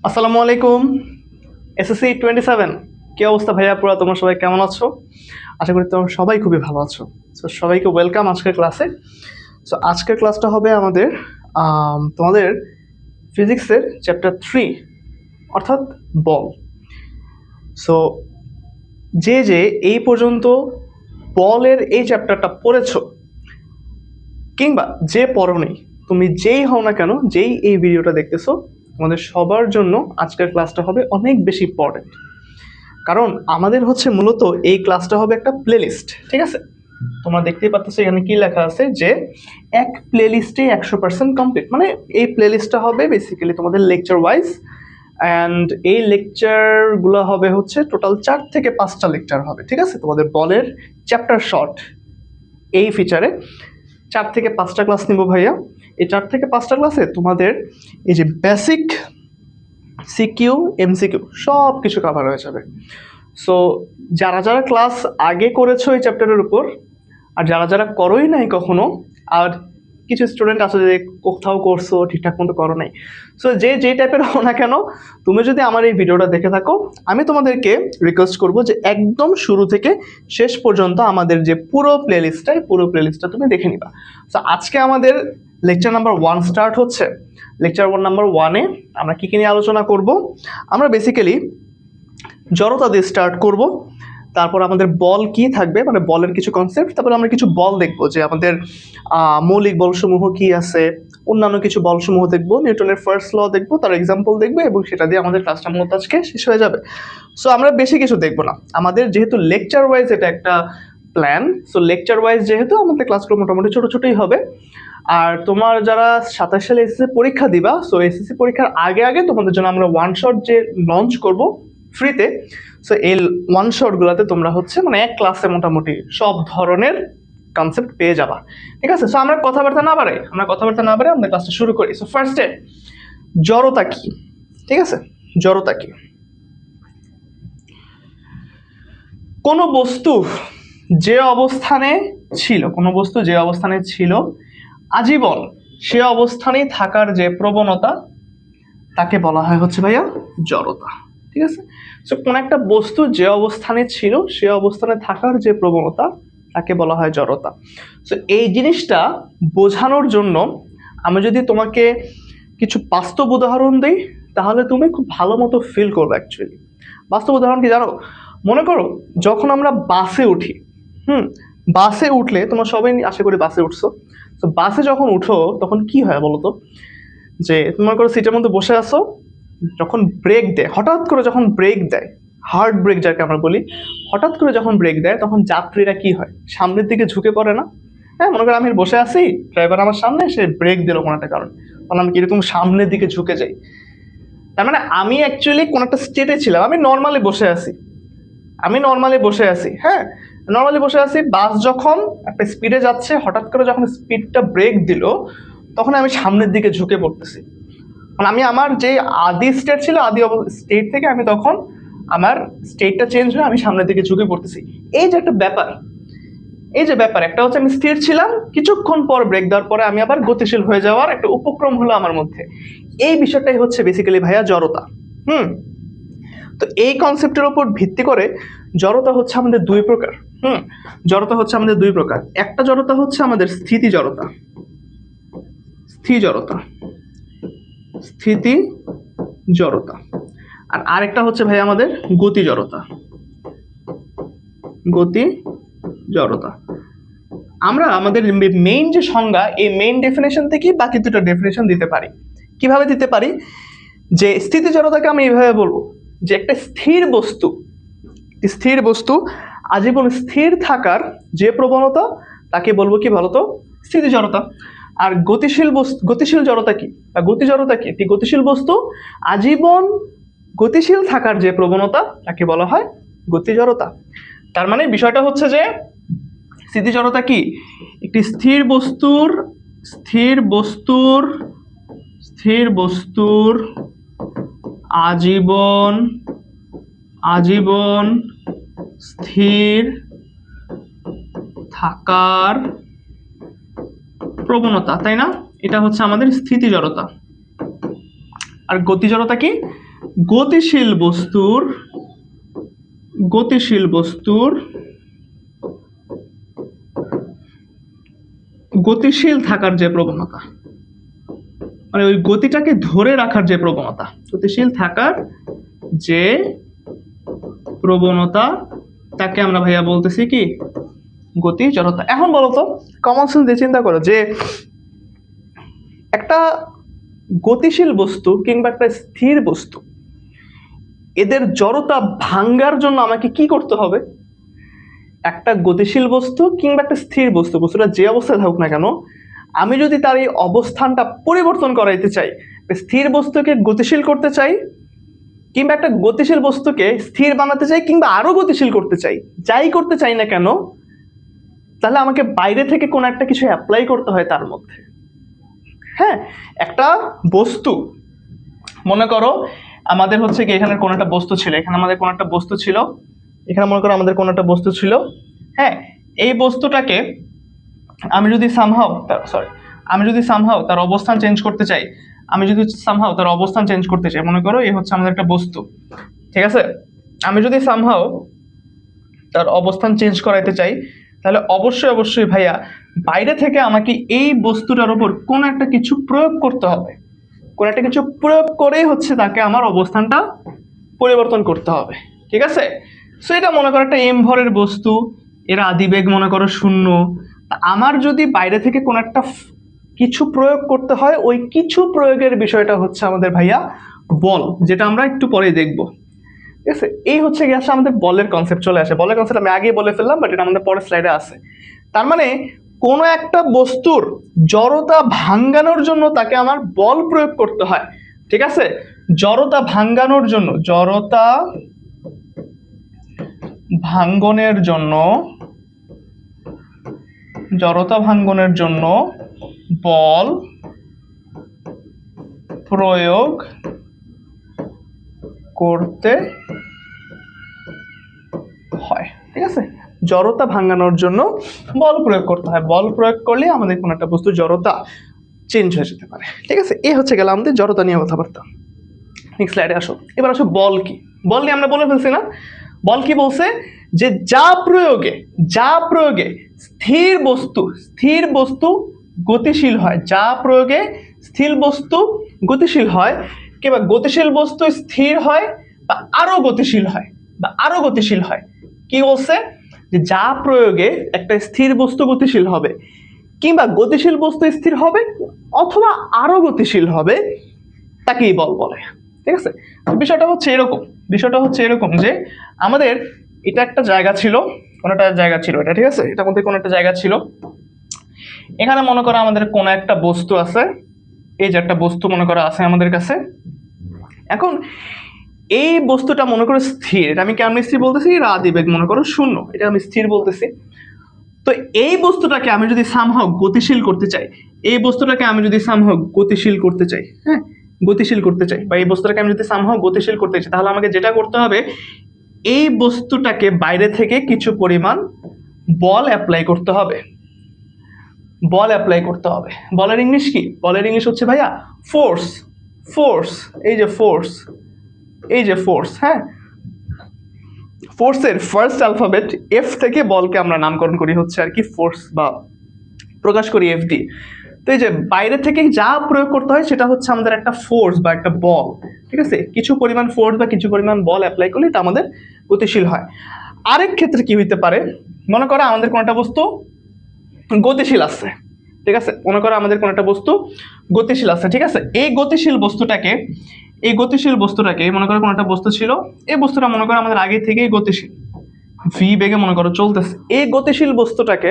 আসসালামু আলাইকুম। এসএসসি 27 কি অবস্থা ভাইয়া? পুরা তোমরা সবাই কেমন আছো? আশা করি তোমরা সবাই খুবই ভালো আছো। সো সবাইকে ওয়েলকাম আজকের ক্লাসে। সো আজকের ক্লাসটা হবে আমাদের তোমাদের ফিজিক্সের চ্যাপ্টার 3 অর্থাৎ বল। সো যে এই পর্যন্ত বলের এই চ্যাপ্টারটা পড়েছো কিংবা যে পড়োনি, তুমি যেই হও না কেন, যেই এই ভিডিওটা দেখতেছো, তোমাদের সবার জন্য আজকের ক্লাসটা হবে অনেক বেশি ইম্পর্টেন্ট। কারণ আমাদের হচ্ছে মূলত এই ক্লাসটা হবে একটা প্লেলিস্ট, ঠিক আছে? তোমরা দেখতেই পাচ্ছ এখানে কি লেখা আছে যে এক প্লেলিস্টে 100% কমপ্লিট। মানে এই প্লেলিস্টটা হবে বেসিক্যালি তোমাদের লেকচার ওয়াইজ, অ্যান্ড এই লেকচারগুলো হবে হচ্ছে টোটাল 4 থেকে 5টা লেকচার হবে, ঠিক আছে? তোমাদের বলের চ্যাপ্টার শর্ট এই ফিচারে 4 থেকে 5টা ক্লাস নিব ভাইয়া। এই 4 থেকে 5টা ক্লাসে তোমাদের এই যে বেসিক সিকিউ এমসিকিউ সব কিছু কভার হয়ে যাবে। সো যারা যারা ক্লাস আগে করেছো এই চ্যাপ্টারের উপর, আর যারা যারা করোই নাই কখনো, আর কিছু স্টুডেন্ট আছে যে কোথাও করছো ঠিকঠাক মতো করো নাই, সো যে টাইপের হও না কেন, তুমি যদি আমার এই ভিডিওটা দেখে থাকো, আমি তোমাদেরকে রিকোয়েস্ট করবো যে একদম শুরু থেকে শেষ পর্যন্ত আমাদের যে পুরো প্লেলিস্টটা তুমি দেখে নিবা। সো আজকে আমাদের লেকচার নাম্বার 1 স্টার্ট হচ্ছে। লেকচার নাম্বার 1-এ আমরা কী কী নিয়ে আলোচনা করব? আমরা বেসিক্যালি জড়তা দিয়ে স্টার্ট করব, তারপর আমাদের বল কি থাকবে, মানে বলের কিছু কনসেপ্ট, তারপর আমরা কিছু বল দেখব যে আমাদের মৌলিক বলসমূহ কি আছে, অন্যান্য কিছু বলসমূহ দেখব, নিউটনের ফার্স্ট ল দেখব, তার এক্সাম্পল দেখব, এবং সেটা দিয়ে আমাদের ক্লাসটা মূলত আজকে শেষ হয়ে যাবে। সো আমরা বেশি কিছু দেখব না, আমাদের যেহেতু লেকচার ওয়াইজ এটা একটা প্ল্যান, সো লেকচার ওয়াইজ যেহেতু আমাদের ক্লাসগুলো মোটামুটি ছোটো ছোটোই হবে। আর তোমার যারা 27 সালে এসএসসি পরীক্ষা দিবা, সো এসএসসি পরীক্ষার আগে আগে তোমাদের জন্য আমরা ওয়ান শট যে লঞ্চ করব ফ্রিতে, সো এই ওয়ান শটগুলোতে তোমরা হচ্ছে মানে এক ক্লাসে মোটামুটি সব ধরনের কনসেপ্ট পেয়ে যাবা, ঠিক আছে? সো আমরা কথাবার্তা না বাড়াই আমাদের ক্লাসটা শুরু করি। সো ফার্স্টে জড়তা কি, ঠিক আছে? জড়তা কি? কোনো বস্তু যে অবস্থানে ছিল আজীবন সে অবস্থানেই থাকার যে প্রবণতা, তাকে বলা হয় হচ্ছে ভাইয়া জড়তা, ঠিক আছে? সো কোন একটা বস্তু যে অবস্থানে ছিল সে অবস্থানে থাকার যে প্রবণতা, তাকে বলা হয় জড়তা। সো এই জিনিসটা বোঝানোর জন্য আমি যদি তোমাকে কিছু বাস্তব উদাহরণ দিই, তাহলে তুমি খুব ভালো মতো ফিল করবে। অ্যাকচুয়ালি বাস্তব উদাহরণ কি জানো? মনে করো যখন আমরা বাসে উঠি, বাসে উঠলে তোমরা সবাই আশা করি বাসে উঠছো। তো বাসে যখন উঠো তখন কি হয় বলো তো? যে তোমার করে সিটের মধ্যে বসে আসো, যখন ব্রেক দেয়, হঠাৎ করে যখন ব্রেক দেয়, হার্ড ব্রেক যাকে আমরা বলি, হঠাৎ করে যখন ব্রেক দেয় তখন যাত্রীরা কি হয়, সামনের দিকে ঝুঁকে পড়ে না? হ্যাঁ, মনে করো আমি বসে আছি, ড্রাইভার আমার সামনে, সে ব্রেক দিল কোনো একটা কারণ, তখন আমি কিরকম সামনের দিকে ঝুঁকে যাই। তার মানে আমি অ্যাকচুয়ালি কোন একটা স্টেটে ছিলাম, আমি নর্মালি বসে আছি, হ্যাঁ, নর্মালি বসে আছি। বাস যখন একটা স্পিডে যাচ্ছে, হঠাৎ করে যখন স্পিডটা ব্রেক দিল, তখন আমি সামনের দিকে ঝুঁকে পড়তেছি। মানে আমি আমার যে আদি স্টেট ছিল, আদি স্টেট থেকে আমি তখন আমার স্টেটটা চেঞ্জ হয়ে আমি সামনের দিকে ঝুঁকে পড়তেছি। এই যে একটা ব্যাপার, একটা হচ্ছে আমি স্থির ছিলাম, কিছুক্ষণ পর ব্রেক দেওয়ার পরে আমি আবার গতিশীল হয়ে যাওয়ার একটা উপক্রম হলো আমার মধ্যে। এই বিষয়টাই হচ্ছে বেসিক্যালি ভাইয়া জড়তা। তো এই কনসেপ্টের উপর ভিত্তি করে জড়তা হচ্ছে আমাদের দুই প্রকার। একটা জড়তা হচ্ছে আমাদের স্থিতি জড়তা, আর আরেকটা হচ্ছে ভাই আমাদের গতি জড়তা। আমরা আমাদের মেইন যে সংজ্ঞা, এই মেইন ডেফিনেশন থেকে বাকি দুটো ডেফিনেশন দিতে পারি। কিভাবে দিতে পারি? যে স্থিতি জড়তাকে আমি এইভাবে বলবো যে একটা স্থির বস্তু আজীবন স্থির থাকার যে প্রবণতা, তাকে বলবো কি বলতো? স্থিতি জড়তা। আর গতিশীল জড়তা কি, বা গতি জড়তা কি? একটি গতিশীল বস্তু আজীবন গতিশীল থাকার যে প্রবণতা, তাকে বলা হয় গতি জড়তা। তার মানে বিষয়টা হচ্ছে যে স্থিতি জড়তা কি? একটি স্থির বস্তুর আজীবন স্থির থাকার প্রবণতা, তাই না? এটা হচ্ছে আমাদের স্থিতি জড়তা। আর গতি জড়তা কি? গতিশীল বস্তুর গতিশীল থাকার যে প্রবণতা, মানে ওই গতিটাকে ধরে রাখার যে প্রবণতা, গতিশীল থাকার যে প্রবণতা, তাকে আমরা ভাইয়া বলতেছি কি গতি জড়তা। এখন বলো তো কমন সেন্স দিয়ে চিন্তা করো যে একটা গতিশীল বস্তু কিংবা একটা স্থির বস্তু, এদের জড়তা ভাঙ্গার জন্য আমাকে কি করতে হবে? একটা গতিশীল বস্তু কিংবা একটা স্থির বস্তু, বস্তুটা যে অবস্থায় থাকুক না কেন, আমি যদি তার এই অবস্থানটা পরিবর্তন করাইতে চাই, স্থির বস্তুকে গতিশীল করতে চাই, কিংবা একটা গতিশীল বস্তুকে স্থির বানাতে চাই, কিংবা আরো গতিশীল করতে চাই, যাই করতে চাই না কেন, তাহলে আমাকে বাইরে থেকে কোনো একটা কিছু অ্যাপ্লাই করতে হয় তার মধ্যে। হ্যাঁ, একটা বস্তু, মনে করো আমাদের হচ্ছে কি এখানে কোনো একটা বস্তু ছিল, এখানে আমাদের কোনো একটা বস্তু ছিল, এখানে মনে করো আমাদের কোনো একটা বস্তু ছিল। হ্যাঁ, এই বস্তুটাকে আমি যদি সামহাও তার অবস্থান চেঞ্জ করতে চাই, মনে করো এই হচ্ছে আমাদের একটা বস্তু, ঠিক আছে? আমি যদি সামহাও তার অবস্থান চেঞ্জ করাইতে চাই, তাহলে অবশ্যই ভাইয়া বাইরে থেকে আমাকে এই বস্তুটার উপর কোনো একটা কিছু প্রয়োগ করতে হবে, কোনো একটা কিছু প্রয়োগ করেই হচ্ছে তাকে আমার অবস্থানটা পরিবর্তন করতে হবে, ঠিক আছে? সো এটা মনে করো একটা এম ভরের বস্তু, এর আদিবেগ মনে করো 0। আমার যদি বাইরে থেকে কোনো একটা কিছু প্রয়োগ করতে হয়, ওই কিছু প্রয়োগের বিষয়টা হচ্ছে আমাদের ভাইয়া বল, যেটা আমরা একটু পরেই দেখবো, ঠিক আছে? এই হচ্ছে গিয়ে আমাদের বলের কনসেপ্ট চলে আসে। বলের কনসেপ্ট আমি আগেই বলে ফেললাম, বাট এটা আমাদের পরের স্লাইডে আছে। তার মানে কোনো একটা বস্তুর জড়তা ভাঙ্গানোর জন্য তাকে আমার বল প্রয়োগ করতে হয়, ঠিক আছে? জড়তা ভাঙ্গানোর জন্য বল প্রয়োগ করতে হয়, ঠিক আছে? জড়তা ভাঙানোর জন্য বল প্রয়োগ করতে হয়, বল প্রয়োগ করলে আমাদের কোনো একটা বস্তু জড়তা চেঞ্জ হয়ে যেতে পারে, ঠিক আছে? এই হচ্ছে গেল আমাদের জড়তা নিয়ে কথাবার্তা। নেক্সট স্লাইডে আসো। এবার আসো বল কি। বল নিয়ে আমরা বলে ফেলছি না? বল কি বলছে যে যা প্রয়োগে স্থির বস্তু গতিশীল হয়, যা প্রয়োগে স্থির বস্তু গতিশীল হয়, কিংবা গতিশীল বস্তু স্থির হয় বা আরো গতিশীল হয়, কি বলছে যে যা প্রয়োগে একটা স্থির বস্তু গতিশীল হবে, কিংবা গতিশীল বস্তু স্থির হবে, অথবা আরো গতিশীল হবে, তাকেই বল বলে, ঠিক আছে? বিষয়টা হচ্ছে এরকম যে আমাদের এটা একটা জায়গা ছিল, এটা, ঠিক আছে? এটার মধ্যে কোনো একটা জায়গা ছিল, এখানে মনে করো আমাদের কোনো একটা বস্তু আছে, এই যে একটা বস্তু মনে করো আছে আমাদের কাছে। এখন এই বস্তুটা মনে করো স্থির, এটা আমি কেমন স্থির বলতেছি, এর আদিবেগ মনে করো 0, এটা আমি স্থির বলতেছি। তো এই বস্তুটাকে আমি যদি সামহাও গতিশীল করতে চাই, হ্যাঁ গতিশীল করতে চাই, বা এই বস্তুটাকে আমি যদি সামহাও গতিশীল করতে চাই, তাহলে আমাকে যেটা করতে হবে, এই বস্তুটাকে বাইরে থেকে কিছু পরিমাণ বল অ্যাপ্লাই করতে হবে। বলের ইংলিশ কি? বলের ইংলিশ হচ্ছে ভাইয়া ফোর্স। এই যে ফোর্স, হ্যাঁ, ফোর্সের ফার্স্ট অ্যালফাবেট এফ থেকে বলকে আমরা নামকরণ করি হচ্ছে আর কি ফোর্স, বা প্রকাশ করি এফ দিয়ে। তো এই যে বাইরে থেকে যা প্রয়োগ করতে হয় সেটা হচ্ছে আমাদের একটা ফোর্স বা একটা বল, ঠিক আছে? কিছু পরিমাণ ফোর্স বা কিছু পরিমাণ বল অ্যাপ্লাই করলে এটা আমাদের গতিশীল হয়। আরেক ক্ষেত্রে কি হইতে পারে, মনে করো আমাদের কোনো একটা বস্তু গতিশীল আছে, ঠিক আছে? ঠিক আছে? এই গতিশীল বস্তুটাকে মনে করো কোনো একটা বস্তু ছিল, এই বস্তুটা মনে করো আমাদের আগে থেকেই গতিশীল, ভি বেগে মনে করো চলতেছে। এই গতিশীল বস্তুটাকে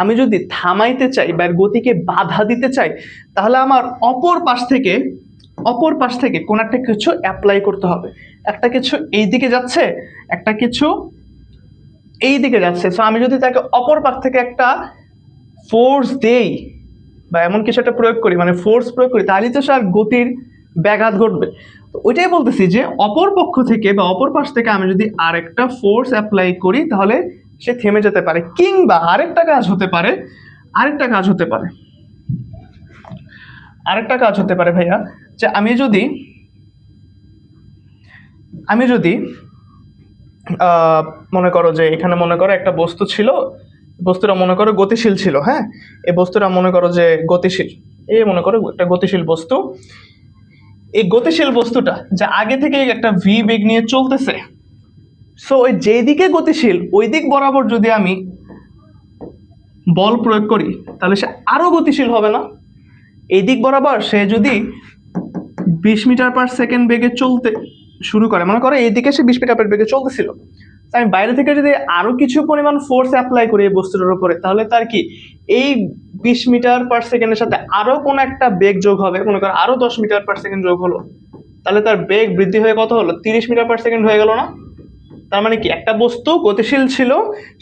আমি যদি থামাইতে চাই বা এর গতিকে বাধা দিতে চাই, তাহলে আমার অপর পাশ থেকে কোন একটা কিছু অ্যাপ্লাই করতে হবে। একটা কিছু এই দিকে যাচ্ছে, একটা কিছু এই দিকে যাচ্ছে। সো আমি যদি তাকে অপর পাশ থেকে একটা ফোর্স দেই বা এমন কিছু একটা প্রয়োগ করি, মানে ফোর্স প্রয়োগ করি, তাহলে তো স্যার গতির ব্যাঘাত ঘটবে। তো ওইটাই বলতেছি যে অপর পক্ষ থেকে বা অপর পাশ থেকে আমি যদি আরেকটা ফোর্স অ্যাপ্লাই করি, তাহলে সে থেমে যেতে পারে। কিংবা আরেকটা কাজ হতে পারে ভাইয়া, যে আমি যদি আমি যদি মনে করো যে এখানে মনে করো একটা বস্তু ছিল, বস্তুটা মনে করো গতিশীল ছিল, হ্যাঁ, এই বস্তুটা মনে করো যে গতিশীল, এই মনে করো একটা গতিশীল বস্তু। এই গতিশীল বস্তুটা যা আগে থেকে একটা ভি বেগ নিয়ে চলতেছে, সো ওই যেদিকে গতিশীল ওই দিক বরাবর যদি আমি বল প্রয়োগ করি তাহলে সে আরো গতিশীল হবে না? এই দিক বরাবর সে যদি 20 মিটার/সেকেন্ড বেগে চলতে শুরু করে, মনে করো এইদিকে সে 20 মিটার বেগে চলতেছিল, আমি বাইরে থেকে যদি আরো কিছু পরিমাণ ফোর্স অ্যাপ্লাই করি এই বস্তুটার উপরে, তাহলে তার কি এই 20 মিটার/সেকেন্ডের সাথে আরো কোন একটা বেগ যোগ হবে, মনে করো আরো 10 মিটার/সেকেন্ড যোগ হলো, তাহলে তার বেগ বৃদ্ধি হয়ে কত হলো? 30 মিটার/সেকেন্ড হয়ে গেল না? তার মানে কি একটা বস্তু গতিশীল ছিল,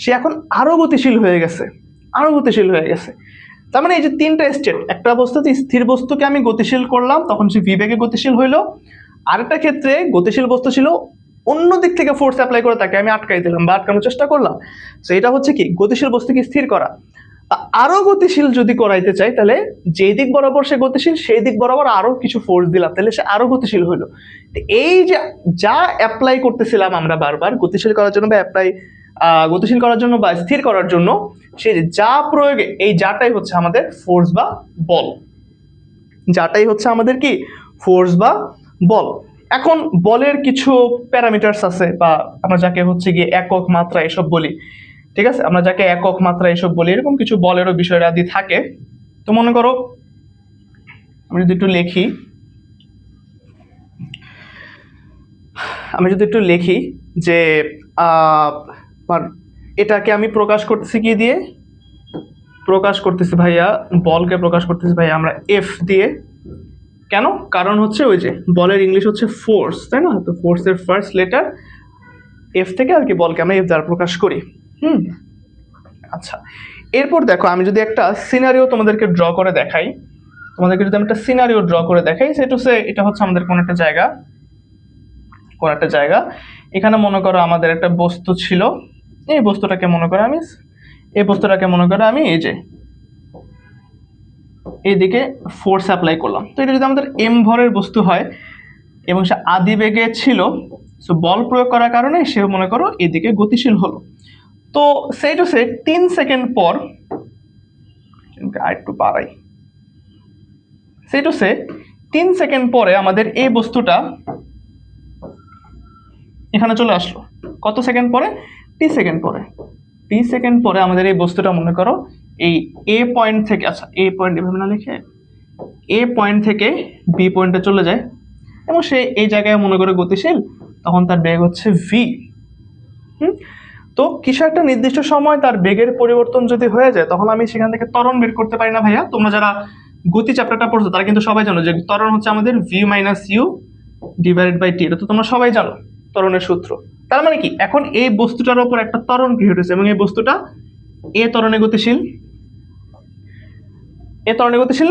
সে এখন আরো গতিশীল হয়ে গেছে, আরো গতিশীল হয়ে গেছে। তার মানে এই যে তিনটা স্টেট, একটা অবস্থাতে স্থির বস্তুকে আমি গতিশীল করলাম, তখন সে ভি বেগে গতিশীল হইলো। আরেকটা ক্ষেত্রে গতিশীল বস্তু ছিল, অন্য দিক থেকে ফোর্স অ্যাপ্লাই করে তাকে আমি আটকাই দিলাম বা আটকানোর চেষ্টা করলাম। তো এটা হচ্ছে কি গতিশীল বস্তুকে স্থির করা। আরো গতিশীল যদি করাইতে চাই, তাহলে যেই দিক বরাবর সে গতিশীল সেই দিক বরাবর আরো কিছু ফোর্স দিলাম, তাহলে সে আরো গতিশীল হইলো। এই যে যা অ্যাপ্লাই করতেছিলাম আমরা বারবার গতিশীল করার জন্য বা গতিশীল করার জন্য বা স্থির করার জন্য, সে যা প্রয়োগে এই যাটাই হচ্ছে আমাদের ফোর্স বা বল, যাটাই হচ্ছে আমাদের কি ফোর্স বা বল। এখন বলের কিছু প্যারামিটারস আছে, বা আমরা যাকে হচ্ছে গিয়ে একক মাত্রা এসব বলি, ঠিক আছে, আমরা যাকে একক মাত্রা এসব বলি, এরকম কিছু বলেরও বিষয়াদি থাকে। তো মনে করো আমি যদি একটু লিখি যে এটাকে আমি প্রকাশ করতেছি কি দিয়ে? প্রকাশ করতেছি ভাইয়া, বলকে প্রকাশ করতেছি ভাইয়া আমরা এফ দিয়ে। কেন? কারণ হচ্ছে ওই যে বলের ইংলিশ হচ্ছে ফোর্স, তাই না? তো ফোর্সের ফার্স্ট লেটার এফ থেকে আর কি বলকে আমরা এফ দ্বারা প্রকাশ করি। আচ্ছা, এরপর দেখো আমি যদি একটা সিনারিও তোমাদেরকে ড্র করে দেখাই, সেটা হচ্ছে এটা হচ্ছে আমাদের কোন একটা জায়গা, এখানে মনে করো আমাদের একটা বস্তু ছিল, এই বস্তুটাকে মনে করো আমি এই যে এইদিকে ফোর্স অ্যাপ্লাই করলাম। তো এটা যদি আমাদের এম ভরের বস্তু হয় এবং সে আদি বেগে ছিল, সো বল প্রয়োগ করার কারণে সে মনে করো এদিকে গতিশীল হলো। তো সেই টু সে 3 সেকেন্ড পর, আরেকটু বাড়াই, সেই টু সে 3 সেকেন্ড পরে আমাদের এই বস্তুটা এখানে চলে আসলো। কত সেকেন্ড পরে? টি সেকেন্ড পরে আমাদের এই বস্তুটা মনে করো এই এ পয়েন্ট থেকে, আচ্ছা এ পয়েন্ট এভাবে না লিখে এ পয়েন্ট থেকে বি পয়েন্টে চলে যায় এবং সে এই জায়গায় মনে করে গতিশীল, তখন তার বেগ হচ্ছে ভি। তো কিছু একটা নির্দিষ্ট সময় তার বেগের পরিবর্তন যদি হয়ে যায়, তখন আমি সেখান থেকে ত্বরণ বের করতে পারি না ভাইয়া? তোমরা যারা গতি চ্যাপ্টারটা পড়ছো তারা কিন্তু সবাই জানো যে ত্বরণ হচ্ছে আমাদের V minus U divided by T, এটা তো তোমরা সবাই জানো ত্বরণের সূত্র। তার মানে কি এখন এই বস্তুটার উপর একটা ত্বরণ ক্রিয়েট হয়েছে এবং এই বস্তুটা এ ত্বরণে গতিশীল,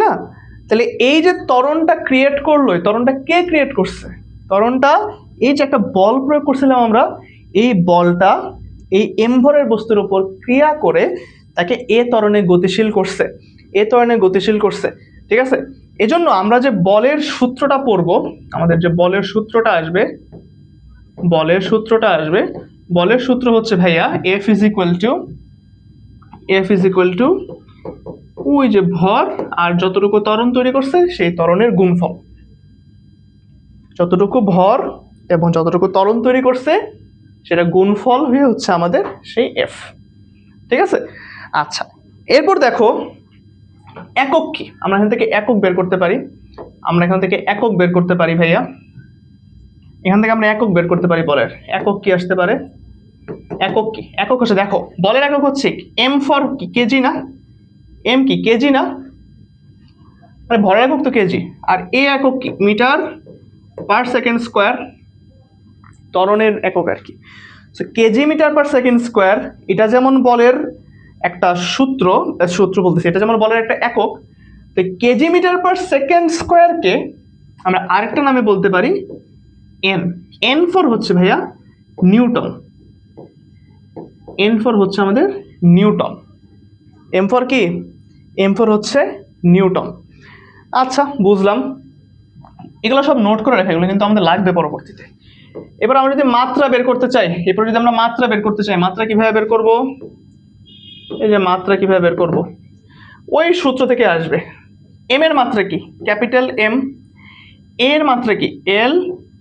না? তাহলে এই যে ত্বরণটা ক্রিয়েট করলো, এই ত্বরণটা কে ক্রিয়েট করছে? ত্বরণটা এই যে একটা বল প্রয়োগ করছিলাম আমরা, এই বলটা এই এম ভরের বস্তুর উপর ক্রিয়া করে তাকে এ ত্বরণে গতিশীল করছে, ঠিক আছে? এজন্য আমরা যে বলের সূত্রটা পড়বো, আমাদের যে বলের সূত্রটা আসবে, বলের সূত্র হচ্ছে ভাইয়া এফ ইজ ইকুয়াল টু ওই যে ভর আর যতটুকু ত্বরণ তৈরি করছে সেই ত্বরণের গুণফল, যতটুকু ভর এবং যতটুকু ত্বরণ তৈরি করছে সেটা গুণফল হয়ে হচ্ছে আমাদের সেই এফ, ঠিক আছে? আচ্ছা, এরপর দেখো একক কি? আমরা এখান থেকে একক বের করতে পারি, ভাইয়া এখান থেকে আমরা একক বের করতে পারি। বলের একক কি আসতে পারে? একক হচ্ছে, দেখো বলের একক হচ্ছে এম ফর কি কেজি না, এম কি কেজি না, মানে ভরের একক তো কেজি, আর এ একক কি মিটার পার সেকেন্ড স্কোয়ার, ত্বরণের একক আর কি। Kg metre per second square, এটা যেমন বলের একটা সূত্র বলতেছি, এটা যেমন বলের একটা একক, তো কেজি মিটার পার সেকেন্ড স্কোয়ারকে আমরা আরেকটা নামে বলতে পারি এন ফর হচ্ছে ভাইয়া নিউটন, আমাদের নিউটন। এম ফর হচ্ছে নিউটন। আচ্ছা, বুঝলাম, এগুলো সব নোট করে রাখা, এগুলো কিন্তু আমাদের লাগবে পরবর্তীতে। এবার আমরা যদি মাত্রা বের করতে চাই, এরপর যদি আমরা মাত্রা বের করতে চাই, মাত্রা কিভাবে বের করব? এই যে মাত্রা কিভাবে বের করব, ওই সূত্র থেকে আসবে। এম এর মাত্রা কি? Capital M. এর মাত্রা কি? L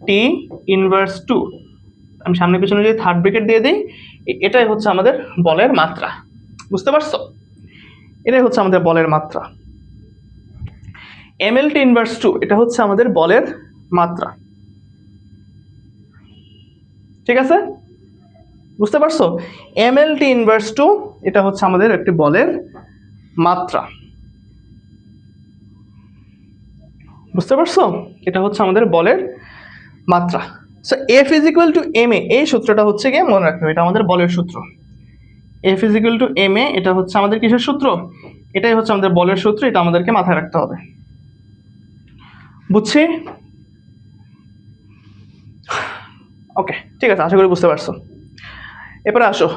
T inverse 2। আমি সামনে পিছনে যদি থার্ড ব্র্যাকেট দিয়ে দিই, এটাই হচ্ছে আমাদের বলের মাত্রা। বুঝতে পারছো? এটাই হচ্ছে আমাদের বলের মাত্রা। এম এল টি ইনভার্স 2 এটা হচ্ছে আমাদের বলের মাত্রা। ঠিক আছে, বুঝতে পারছো? এম এল টি ইনভার্স 2 এটা হচ্ছে আমাদের একটি বলের মাত্রা। বুঝতে পারছো? এটা হচ্ছে আমাদের বলের মাত্রা। So F is equal to M A, এই সূত্রটা হচ্ছে গিয়ে মনে রাখতে হবে, এটা আমাদের বলের সূত্র। F is equal to M A, এটা হচ্ছে আমাদের কিসের সূত্র? এটাই হচ্ছে আমাদের বলের সূত্র, এটা আমাদেরকে মাথায় রাখতে হবে। বুঝছি? ওকে, ঠিক আছে, আশা করি বুঝতে পারছো। এরপরে আসো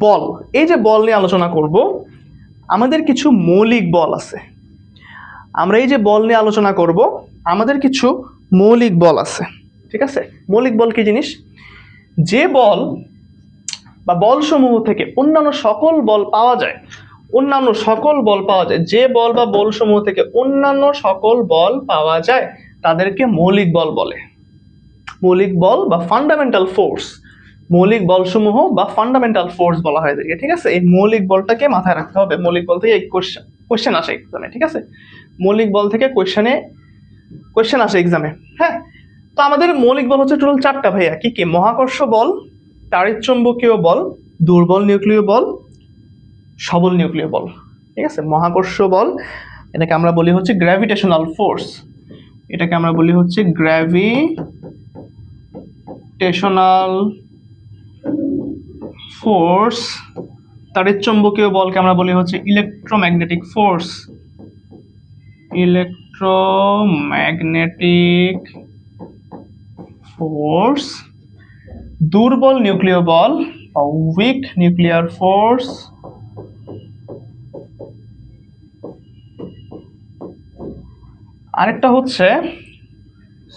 বল। এই যে বল নিয়ে আলোচনা করব, আমাদের কিছু মৌলিক বল আছে। আমরা এই যে বল নিয়ে আলোচনা করব, আমাদের কিছু মৌলিক বল আছে। ঠিক আছে, মৌলিক বল কি জিনিস? যে বল বা বলসমূহ থেকে অন্যান্য সকল বল পাওয়া যায়, অন্যান্য সকল বল পাওয়া যায়, যে বল বা বলসমূহ থেকে অন্যান্য সকল বল পাওয়া যায় তাদেরকে মৌলিক বল বলে। মৌলিক বল বা ফান্ডামেন্টাল ফোর্স, মৌলিক বলসমূহ বা ফান্ডামেন্টাল ফোর্স বলা হয় এদেরকে। ঠিক আছে, এই মৌলিক বলটাকে মাথায় রাখতে হবে। মৌলিক বল থেকে কোশ্চেন আসে এক্সামে। ঠিক আছে, মৌলিক বল থেকে কোশ্চেন আসে এক্সামে। হ্যাঁ, তো আমাদের মৌলিক বল হচ্ছে টোটাল 4টা ভাইয়া। কি কি? মহাকর্ষ বল, তাড়িৎচুম্বকীয় বল, দুর্বল নিউক্লিয় বল, সবল নিউক্লিয় বল। ঠিক আছে, মহাকর্ষ বল, এটাকে আমরা বলি হচ্ছে গ্র্যাভিটেশনাল ফোর্স, এটাকে আমরা বলি হচ্ছে গ্র্যাভিটেশনাল ফোর্স। তাড়িৎচুম্বকীয় বলকে আমরা বলি হচ্ছে ইলেকট্রোম্যাগনেটিক ফোর্স, ইলেকট্রোম্যাগনেটিক ফোর্স। দুর্বল নিউক্লিয় বল বা উইক নিউক্লিয়ার ফোর্স, আরেকটা হচ্ছে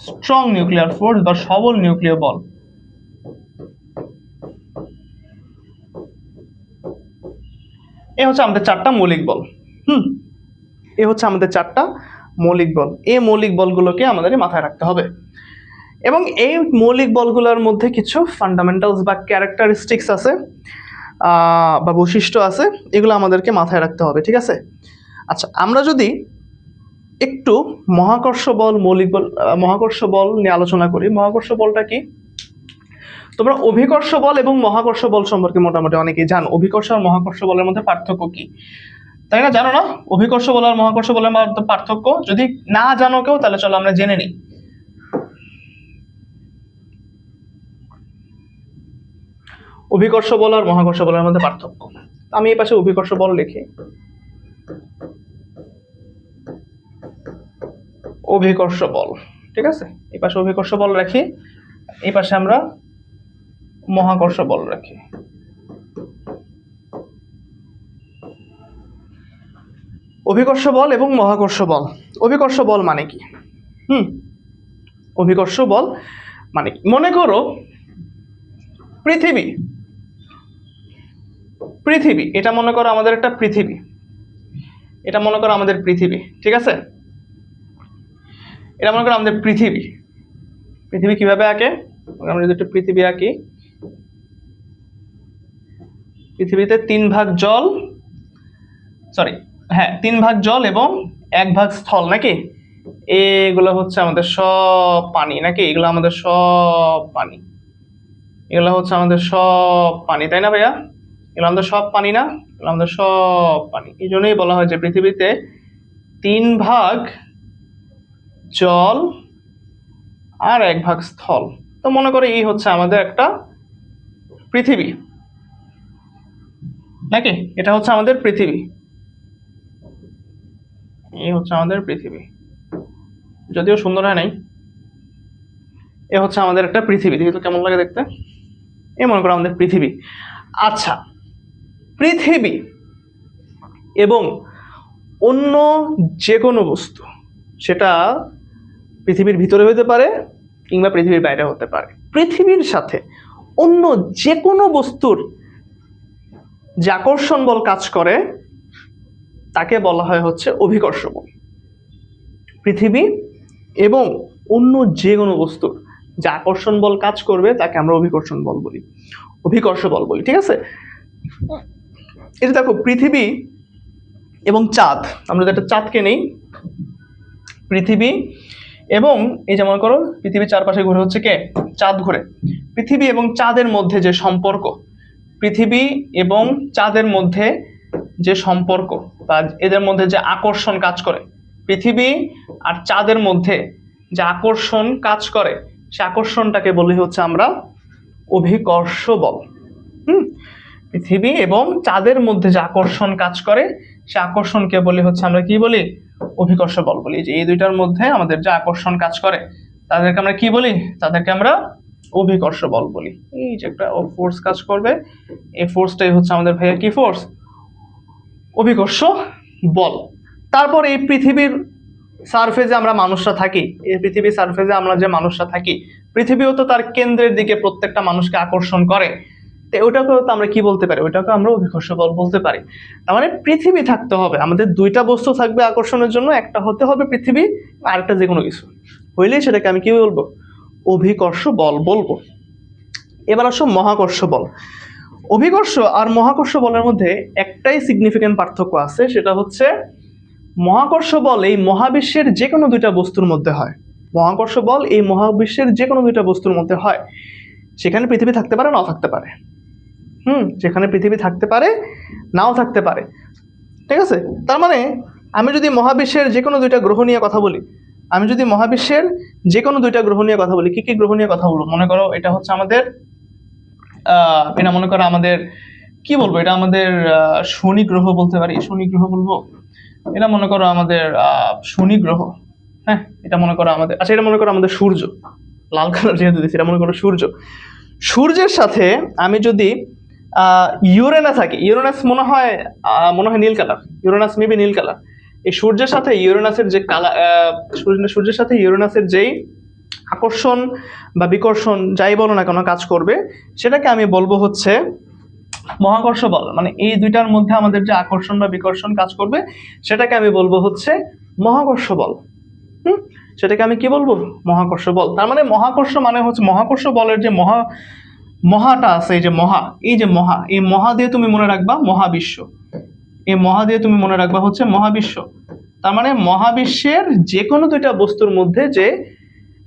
স্ট্রং নিউক্লিয়ার ফোর্স বা সবল নিউক্লিয় বল। এই হচ্ছে আমাদের 4টা মৌলিক বল। এই হচ্ছে আমাদের 4টা মৌলিক বল। এই মৌলিক বলগুলোকে আমাদের মাথায় রাখতে হবে, এবং এই মৌলিক বলগুলোর মধ্যে কিছু ফান্ডামেন্টালস বা ক্যারেক্টারিস্টিক্স আছে বা বৈশিষ্ট্য আছে, এগুলো আমাদেরকে মাথায় রাখতে হবে। ঠিক আছে, আচ্ছা, আমরা যদি একটু মহাকর্ষ বল, মৌলিক বল, মহাকর্ষ বল নিয়ে আলোচনা করি। মহাকর্ষ বলটা কি? তোমরা অভিকর্ষ বল এবং মহাকর্ষ বল সম্পর্কে মোটামুটি অনেকেই জানো। অভিকর্ষ আর মহাকর্ষ বলের মধ্যে পার্থক্য কি, তাই না? জানো না অভিকর্ষ বল আর মহাকর্ষ বলের মধ্যে পার্থক্য? যদি না জানো কেউ, তাহলে চলো আমরা জেনে নিই। অভিকর্ষ বল আর মহাকর্ষ বলের মধ্যে পার্থক্য। আমি এই পাশে অভিকর্ষ বল লিখি, অভিকর্ষ বল। ঠিক আছে, এই পাশে অভিকর্ষ বল রাখি, এই পাশে আমরা মহাকর্ষ বল রাখি। অভিকর্ষ বল এবং মহাকর্ষ বল। অভিকর্ষ বল মানে কি? অভিকর্ষ বল মানে কি? মনে করো পৃথিবী, এটা মনে করো আমাদের একটা পৃথিবী, এটা মনে করো আমাদের পৃথিবী। ঠিক আছে, এটা মনে করো আমাদের পৃথিবী। পৃথিবী কিভাবে আঁকে? আমরা যদি একটু পৃথিবী আঁকি, পৃথিবীতে 3 ভাগ জল, সরি হ্যাঁ 3 ভাগ জল এবং 1 ভাগ স্থল, নাকি? এগুলো হচ্ছে আমাদের সব পানি, নাকি? এগুলো আমাদের সব পানি, এগুলো হচ্ছে আমাদের সব পানি, তাই না ভাইয়া? এগুলো আমাদের সব পানি না? এগুলো আমাদের সব পানি। এই জন্যই বলা হয় যে পৃথিবীতে 3 ভাগ জল আর 1 ভাগ স্থল। তো মনে করো এই হচ্ছে আমাদের একটা পৃথিবী, নাকি? এটা হচ্ছে আমাদের পৃথিবী, এই হচ্ছে আমাদের পৃথিবী, যদিও সুন্দর হয় নাই। এ হচ্ছে আমাদের একটা পৃথিবী, দেখি তো কেমন লাগে দেখতে। এই মনে করো আমাদের পৃথিবী। আচ্ছা, পৃথিবী এবং অন্য যে কোনো বস্তু, সেটা পৃথিবীর ভিতরে হতে পারে কিংবা পৃথিবীর বাইরে হতে পারে। পৃথিবীর সাথে অন্য যে কোনো বস্তুর যে আকর্ষণ বল কাজ করে তাকে বলা হয় হচ্ছে অভিকর্ষ বল। পৃথিবী এবং অন্য যে কোনো বস্তুর যে আকর্ষণ বল কাজ করবে তাকে আমরা অভিকর্ষণ বল বলি, অভিকর্ষ বল বলি। ঠিক আছে, এটা দেখো পৃথিবী এবং চাঁদ, আমরা যদি একটা চাঁদকে নেই, পৃথিবী এবং এই যে মনে করো পৃথিবীর চারপাশে ঘুরে হচ্ছে কে, চাঁদ ঘুরে। পৃথিবী এবং চাঁদের মধ্যে যে সম্পর্ক, পৃথিবী এবং চাঁদের মধ্যে যে সম্পর্ক বা এদের মধ্যে যে আকর্ষণ কাজ করে, পৃথিবী আর চাঁদের মধ্যে যে আকর্ষণ কাজ করে সে আকর্ষণটাকে বলি হচ্ছে আমরা অভিকর্ষ বল। পৃথিবী এবং চাঁদের মধ্যে যে আকর্ষণ কাজ করে সে আকর্ষণকে বলি হচ্ছে আমরা কি বলি, অভিকর্ষ বল বলি। যে এই দুইটার মধ্যে আমাদের যে আকর্ষণ কাজ করে তাদেরকে আমরা কি বলি, তাদেরকে আমরা অভিকর্ষ বল বলি। এই যে একটা ফোর্স কাজ করবে, এই ফোর্সটাই হচ্ছে আমাদের ভাইয়া কি ফোর্স, অভিকর্ষ বল। তারপর এই পৃথিবীর সারফেসে আমরা মানুষরা থাকি, এই পৃথিবীর সারফেসে আমরা যে মানুষরা থাকি, পৃথিবীও তো তার কেন্দ্রের দিকে প্রত্যেকটা মানুষকে আকর্ষণ করে, তো ওটাকেও তো আমরা কি বলতে পারি, ওটাকে আমরা অভিকর্ষ বল বলতে পারি। তার মানে পৃথিবী থাকতে হবে, আমাদের দুইটা বস্তু থাকবে আকর্ষণের জন্য, একটা হতে হবে পৃথিবী, আরেকটা যে কোনো কিছু হইলেই সেটাকে আমি কি বলবো, অভিকর্ষ বল বলবো। এবার আসো মহাকর্ষ বল। অভিকর্ষ আর মহাকর্ষ বলের মধ্যে একটাই সিগনিফিক্যান্ট পার্থক্য আছে, সেটা হচ্ছে মহাকর্ষ বল এই মহাবিশ্বের যে কোনো দুইটা বস্তুর মধ্যে হয়। মহাকর্ষ বল এই মহাবিশ্বের যে কোনো দুইটা বস্তুর মধ্যে হয়, সেখানে পৃথিবী থাকতে পারে নাও থাকতে পারে। যেখানে পৃথিবী থাকতে পারে নাও থাকতে পারে। ঠিক আছে, তার মানে আমি যদি মহাবিশ্বের যে কোনো দুইটা গ্রহ নিয়ে কথা বলি, আমি যদি মহাবিশ্বের যে কোনো দুইটা গ্রহ নিয়ে কথা বলি, কি কি গ্রহ নিয়ে কথা বলবো, মনে করো এটা হচ্ছে আমাদের এটা মনে করো আমাদের কি বলবো, এটা আমাদের শনি গ্রহ বলতে পারি, শনি গ্রহ বলবো। এটা মনে করো আমাদের শনি গ্রহ, হ্যাঁ এটা মনে করো আমাদের, আচ্ছা এটা মনে করো আমাদের সূর্য, লাল কালার যেহেতু দিচ্ছি, এটা মনে করো সূর্য। সূর্যের সাথে আমি যদি ইউরেনাস থাকি, ইউরেনাস মনে হয় নীল কালার, ইউরেনাস মেবি নীল কালার। এই সূর্যের সাথে ইউরেনাসের যে কালার, সূর্যের সাথে ইউরেনাসের যেই আকর্ষণ বা বিকর্ষণ যাই বলো না কেন কাজ করবে, সেটাকে আমি বলবো হচ্ছে মহাকর্ষ বল। মানে এই দুইটার মধ্যে আমাদের যে আকর্ষণ বা বিকর্ষণ কাজ করবে সেটাকে আমি বলবো হচ্ছে মহাকর্ষ বল। সেটাকে আমি কি বলবো, মহাকর্ষ বল। তার মানে মহাকর্ষ মানে হচ্ছে মহাকর্ষ বলের যে মহাটা আছে, এই যে মহা, এই মহা দিয়ে তুমি মনে রাখবা মহাবিশ্ব, এই মহা দিয়ে তুমি মনে রাখবা হচ্ছে মহাবিশ্ব। তার মানে মহাবিশ্বের যে কোনো দুইটা বস্তুর মধ্যে যে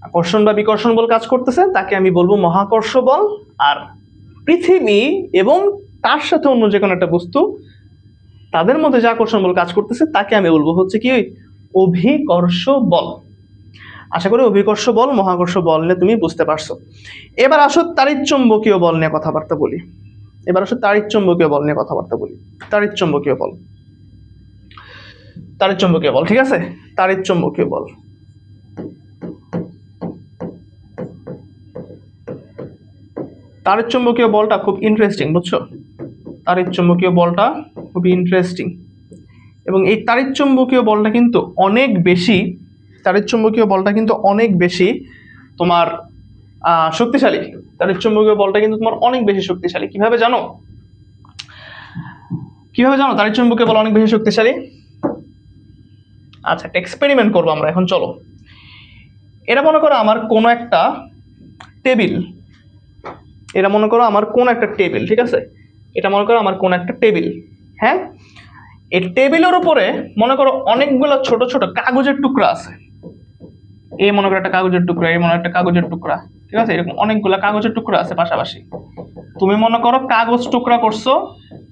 আকর্ষণ বা বিকর্ষণ বল কাজ করতেছে তাকে আমি বলবো মহাকর্ষ বল। আর পৃথিবী এবং তার সাথে অন্য যে কোনো একটা বস্তু, তাদের মধ্যে যে আকর্ষণ বল কাজ করতেছে তাকে আমি বলবো হচ্ছে কি, অভিকর্ষ বল। আশা করি অভিকর্ষ বল মহাকর্ষ বল নিয়ে তুমি বুঝতে পারছো। এবার আসো তাড়িৎচুম্বকীয় বল নিয়ে কথাবার্তা বলি। তাড়িৎচুম্বকীয় বল, তাড়িৎচুম্বকীয় বল, ঠিক আছে, তাড়িৎচুম্বকীয় বল। তাড়িৎচুম্বকীয় বলটা খুব ইন্টারেস্টিং, বুঝছো, তাড়িৎচুম্বকীয় বলটা খুবই ইন্টারেস্টিং। এবং এই তাড়িৎচুম্বকীয় বলটা কিন্তু অনেক বেশি তোমার শক্তিশালী। তাড়িৎচুম্বকীয় বলটা কিন্তু তোমার অনেক বেশি শক্তিশালী। কিভাবে জানো তাড়িৎচুম্বকীয় বল অনেক বেশি শক্তিশালী? আচ্ছা, একটা এক্সপেরিমেন্ট করবো আমরা এখন, চলো। এটা মনে করো আমার কোনো একটা টেবিল, ঠিক আছে, এটা মনে করো আমার কোন একটা টেবিল, হ্যাঁ। এই টেবিলের উপরে মনে করো অনেকগুলো ছোট ছোট কাগজের টুকরা আছে। এই মনে করো একটা কাগজের টুকরা, এই মনে একটা কাগজের টুকরা, ঠিক আছে, এরকম অনেকগুলো কাগজের টুকরা আছে পাশাপাশি। তুমি মনে করো কাগজ টুকরা করছো,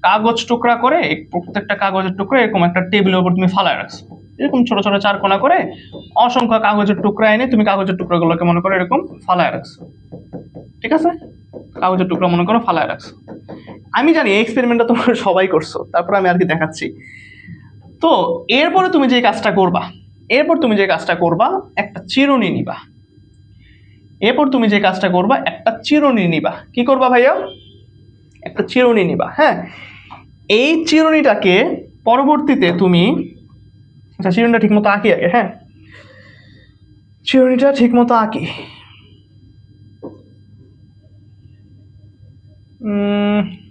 কাগজ টুকরা করে প্রত্যেকটা কাগজের টুকরা এরকম একটা টেবিলের উপর তুমি ফালায় রাখছো, এরকম ছোট ছোট চার কোণা করে অসংখ্য কাগজের টুকরা এনে তুমি কাগজের টুকরাগুলোকে মনে করো এরকম ফালায় রাখছো, ঠিক আছে, কাগজের টুকরা মনে করো ফালায় রাখছো। আমি জানি এই এক্সপেরিমেন্টটা তোমরা সবাই করছো, তারপর আমি আর কি দেখাচ্ছি। তো এরপরে তুমি যে কাজটা করবা, একটা চিরুনি নিবা। কি করবা ভাইয়া? একটা চিরুনি নিবা, হ্যাঁ। এই চিরুনিটাকে পরবর্তীতে তুমি, আচ্ছা চিরুনিটা ঠিক মতো আঁকি আগে, হ্যাঁ, চিরুনিটা ঠিক মতো আঁকি।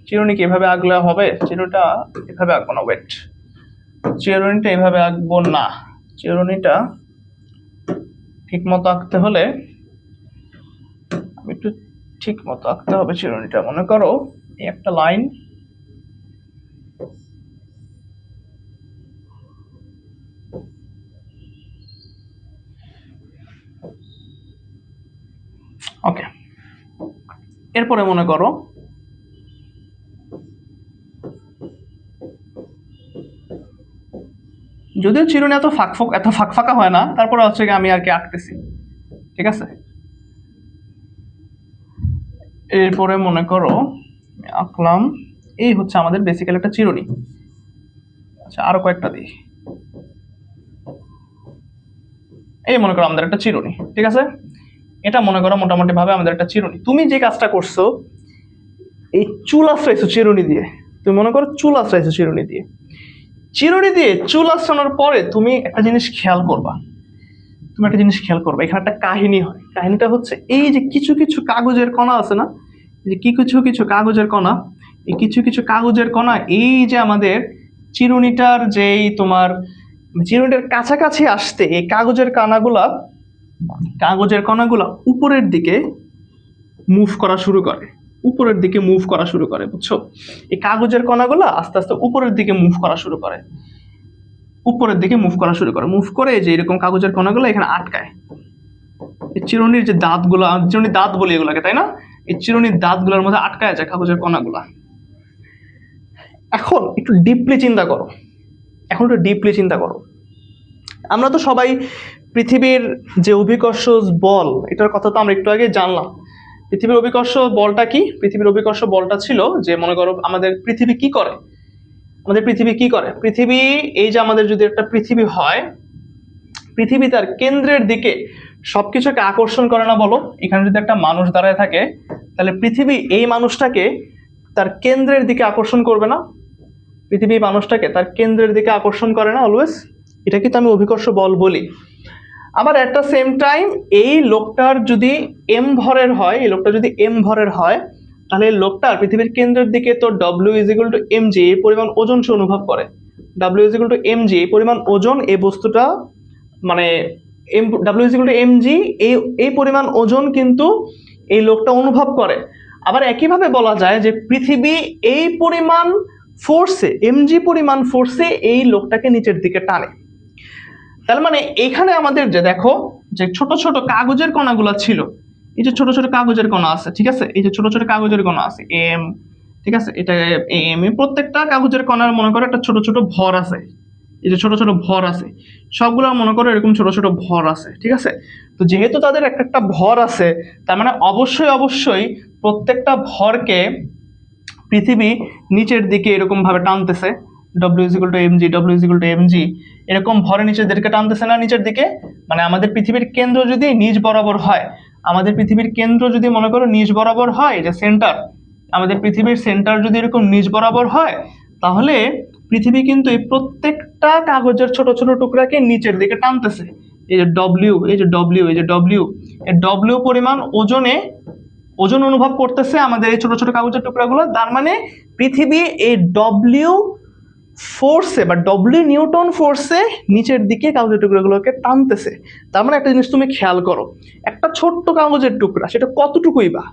চিরুনিকে এভাবে আঁকলে হবে? চিরুনিটা এভাবে আঁকবো না, ওয়েট, চিরুনিটা এভাবে আঁকবো না। চিরুনিটা ঠিক মতো আঁকতে হলে আমি একটু ঠিক মতো আঁকতে হবে চিরুনিটা। মনে করো এই একটা লাইন, ওকে। এরপরে মনে করো যদিও চিরুনি এত ফাঁকা হয় না, তারপরে হচ্ছে কি আমি আর কি আঁকতেছি, ঠিক আছে। এরপরে মনে করো আঁকলাম, এই হচ্ছে আমাদের বেসিক্যালি একটা চিরুনি। আচ্ছা আরো কয়েকটা দিই, এই মনে করো আমাদের একটা চিরুনি, ঠিক আছে। এটা মনে করো মোটামুটি ভাবে আমাদের একটা চিরুনি। তুমি যে কাজটা করছো, এই চুল আশ্রাইছো চিরুনি দিয়ে, তুমি মনে করো চুল আশ্রাইছো চিরুনি দিয়ে। চিরুনি দিয়ে চুল আশ্রানোর পরে তুমি একটা জিনিস খেয়াল করবা, এখানে একটা কাহিনী হয়। কাহিনীটা হচ্ছে এই যে কিছু কিছু কাগজের কণা আছে না, যে কি কিছু কিছু কাগজের কণা, এই কিছু কিছু কাগজের কণা এই যে আমাদের চিরুনিটার যেই তোমার চিরুনিটার কাছাকাছি আসতে এই কাগজের কণাগুলা উপরের দিকে মুভ করা শুরু করে, বুঝছো। এই কাগজের কণাগুলা আস্তে আস্তে উপরের দিকে মুভ করা শুরু করে, মুভ করে যে এরকম কাগজের কণাগুলো এখানে আটকায়। এই চিরুনির যে দাঁতগুলো, চিরুনির দাঁত বলি এগুলাকে, তাই না? এই চিরুনির দাঁতগুলোর মধ্যে আটকায় যায় কাগজের কণাগুলা। এখন একটু ডিপলি চিন্তা করো, আমরা তো সবাই পৃথিবীর যে অভিকর্ষ বল, এটার কথা তো আমরা একটু আগে জানলাম। পৃথিবীর অভিকর্ষ বলটা কি? পৃথিবীর অভিকর্ষ বলটা ছিল যে মনে করো আমাদের পৃথিবী কি করে, পৃথিবী এই যে আমাদের যদি একটা পৃথিবী হয়, পৃথিবী তার কেন্দ্রের দিকে সবকিছুকে আকর্ষণ করে না বলো। এখানে যদি একটা মানুষ দাঁড়ায় থাকে, তাহলে পৃথিবী এই মানুষটাকে তার কেন্দ্রের দিকে আকর্ষণ করবে না? পৃথিবী মানুষটাকে তার কেন্দ্রের দিকে আকর্ষণ করে না অলওয়েজ? এটা কিন্তু আমি অভিকর্ষ বল বলি। আবার এট দ্য সেম টাইম এই লোকটার যদি এম ভরের হয়, তাহলে লোকটার পৃথিবীর কেন্দ্রের দিকে তো W is equal to M G, এই পরিমাণ ওজন সে অনুভব করে। W is equal to M G, এই পরিমাণ ওজন এই বস্তুটা, মানে W is equal to M G, এই পরিমাণ ওজন কিন্তু এই লোকটা অনুভব করে। আবার একইভাবে বলা যায় যে পৃথিবী এই পরিমাণ ফোর্সে, এমজি পরিমাণ ফোর্সে এই লোকটাকে নিচের দিকে টানে। তার মানে এখানে আমাদের যে দেখো যে ছোট ছোট কাগজের কণাগুলো ছিল, এই যে ছোট ছোট কাগজের কণা আছে, ঠিক আছে, এই যে ছোট ছোট কাগজের কণা আছে এম, ঠিক আছে, এটা এম, প্রত্যেকটা কাগজের কণার মনে করো একটা ছোট ছোট ভর আছে, এই যে ছোট ছোট ভর আছে, সবগুলো মনে করো এরকম ছোট ছোট ভর আছে, ঠিক আছে। তো যেহেতু তাদের একটা একটা ভর আছে, তার মানে অবশ্যই প্রত্যেকটা ভরকে পৃথিবী নিচের দিকে এরকম ভাবে টানতেছে, W is equal to M G, W is equal to M G, এরকম ভরে নিচের দিকে টানতেছে না, নিচের দিকে। মানে আমাদের পৃথিবীর কেন্দ্র যদি নিচ বরাবর হয়, মনে করো নিচ বরাবর হয়, যে সেন্টার, আমাদের পৃথিবীর সেন্টার যদি এরকম নিচ বরাবর হয়, তাহলে পৃথিবী কিন্তু এই প্রত্যেকটা কাগজের ছোট ছোট টুকরাকে নিচের দিকে টানতেছে। এই যে ডব্লিউ, এই ডব্লিউ পরিমাণ ওজন অনুভব করতেছে আমাদের এই ছোট ছোট কাগজের টুকরাগুলো। তার মানে পৃথিবী এই ডব্লিউ ফোর্সে বা ডব্লিউ নিউটন ফোর্সে নিচের দিকে কাগজের টুকরাগুলোকে টানতেছে। তার মানে একটা জিনিস তুমি খেয়াল করো, একটা ছোট্ট কাগজের টুকরা সেটা কতটুকুই বা,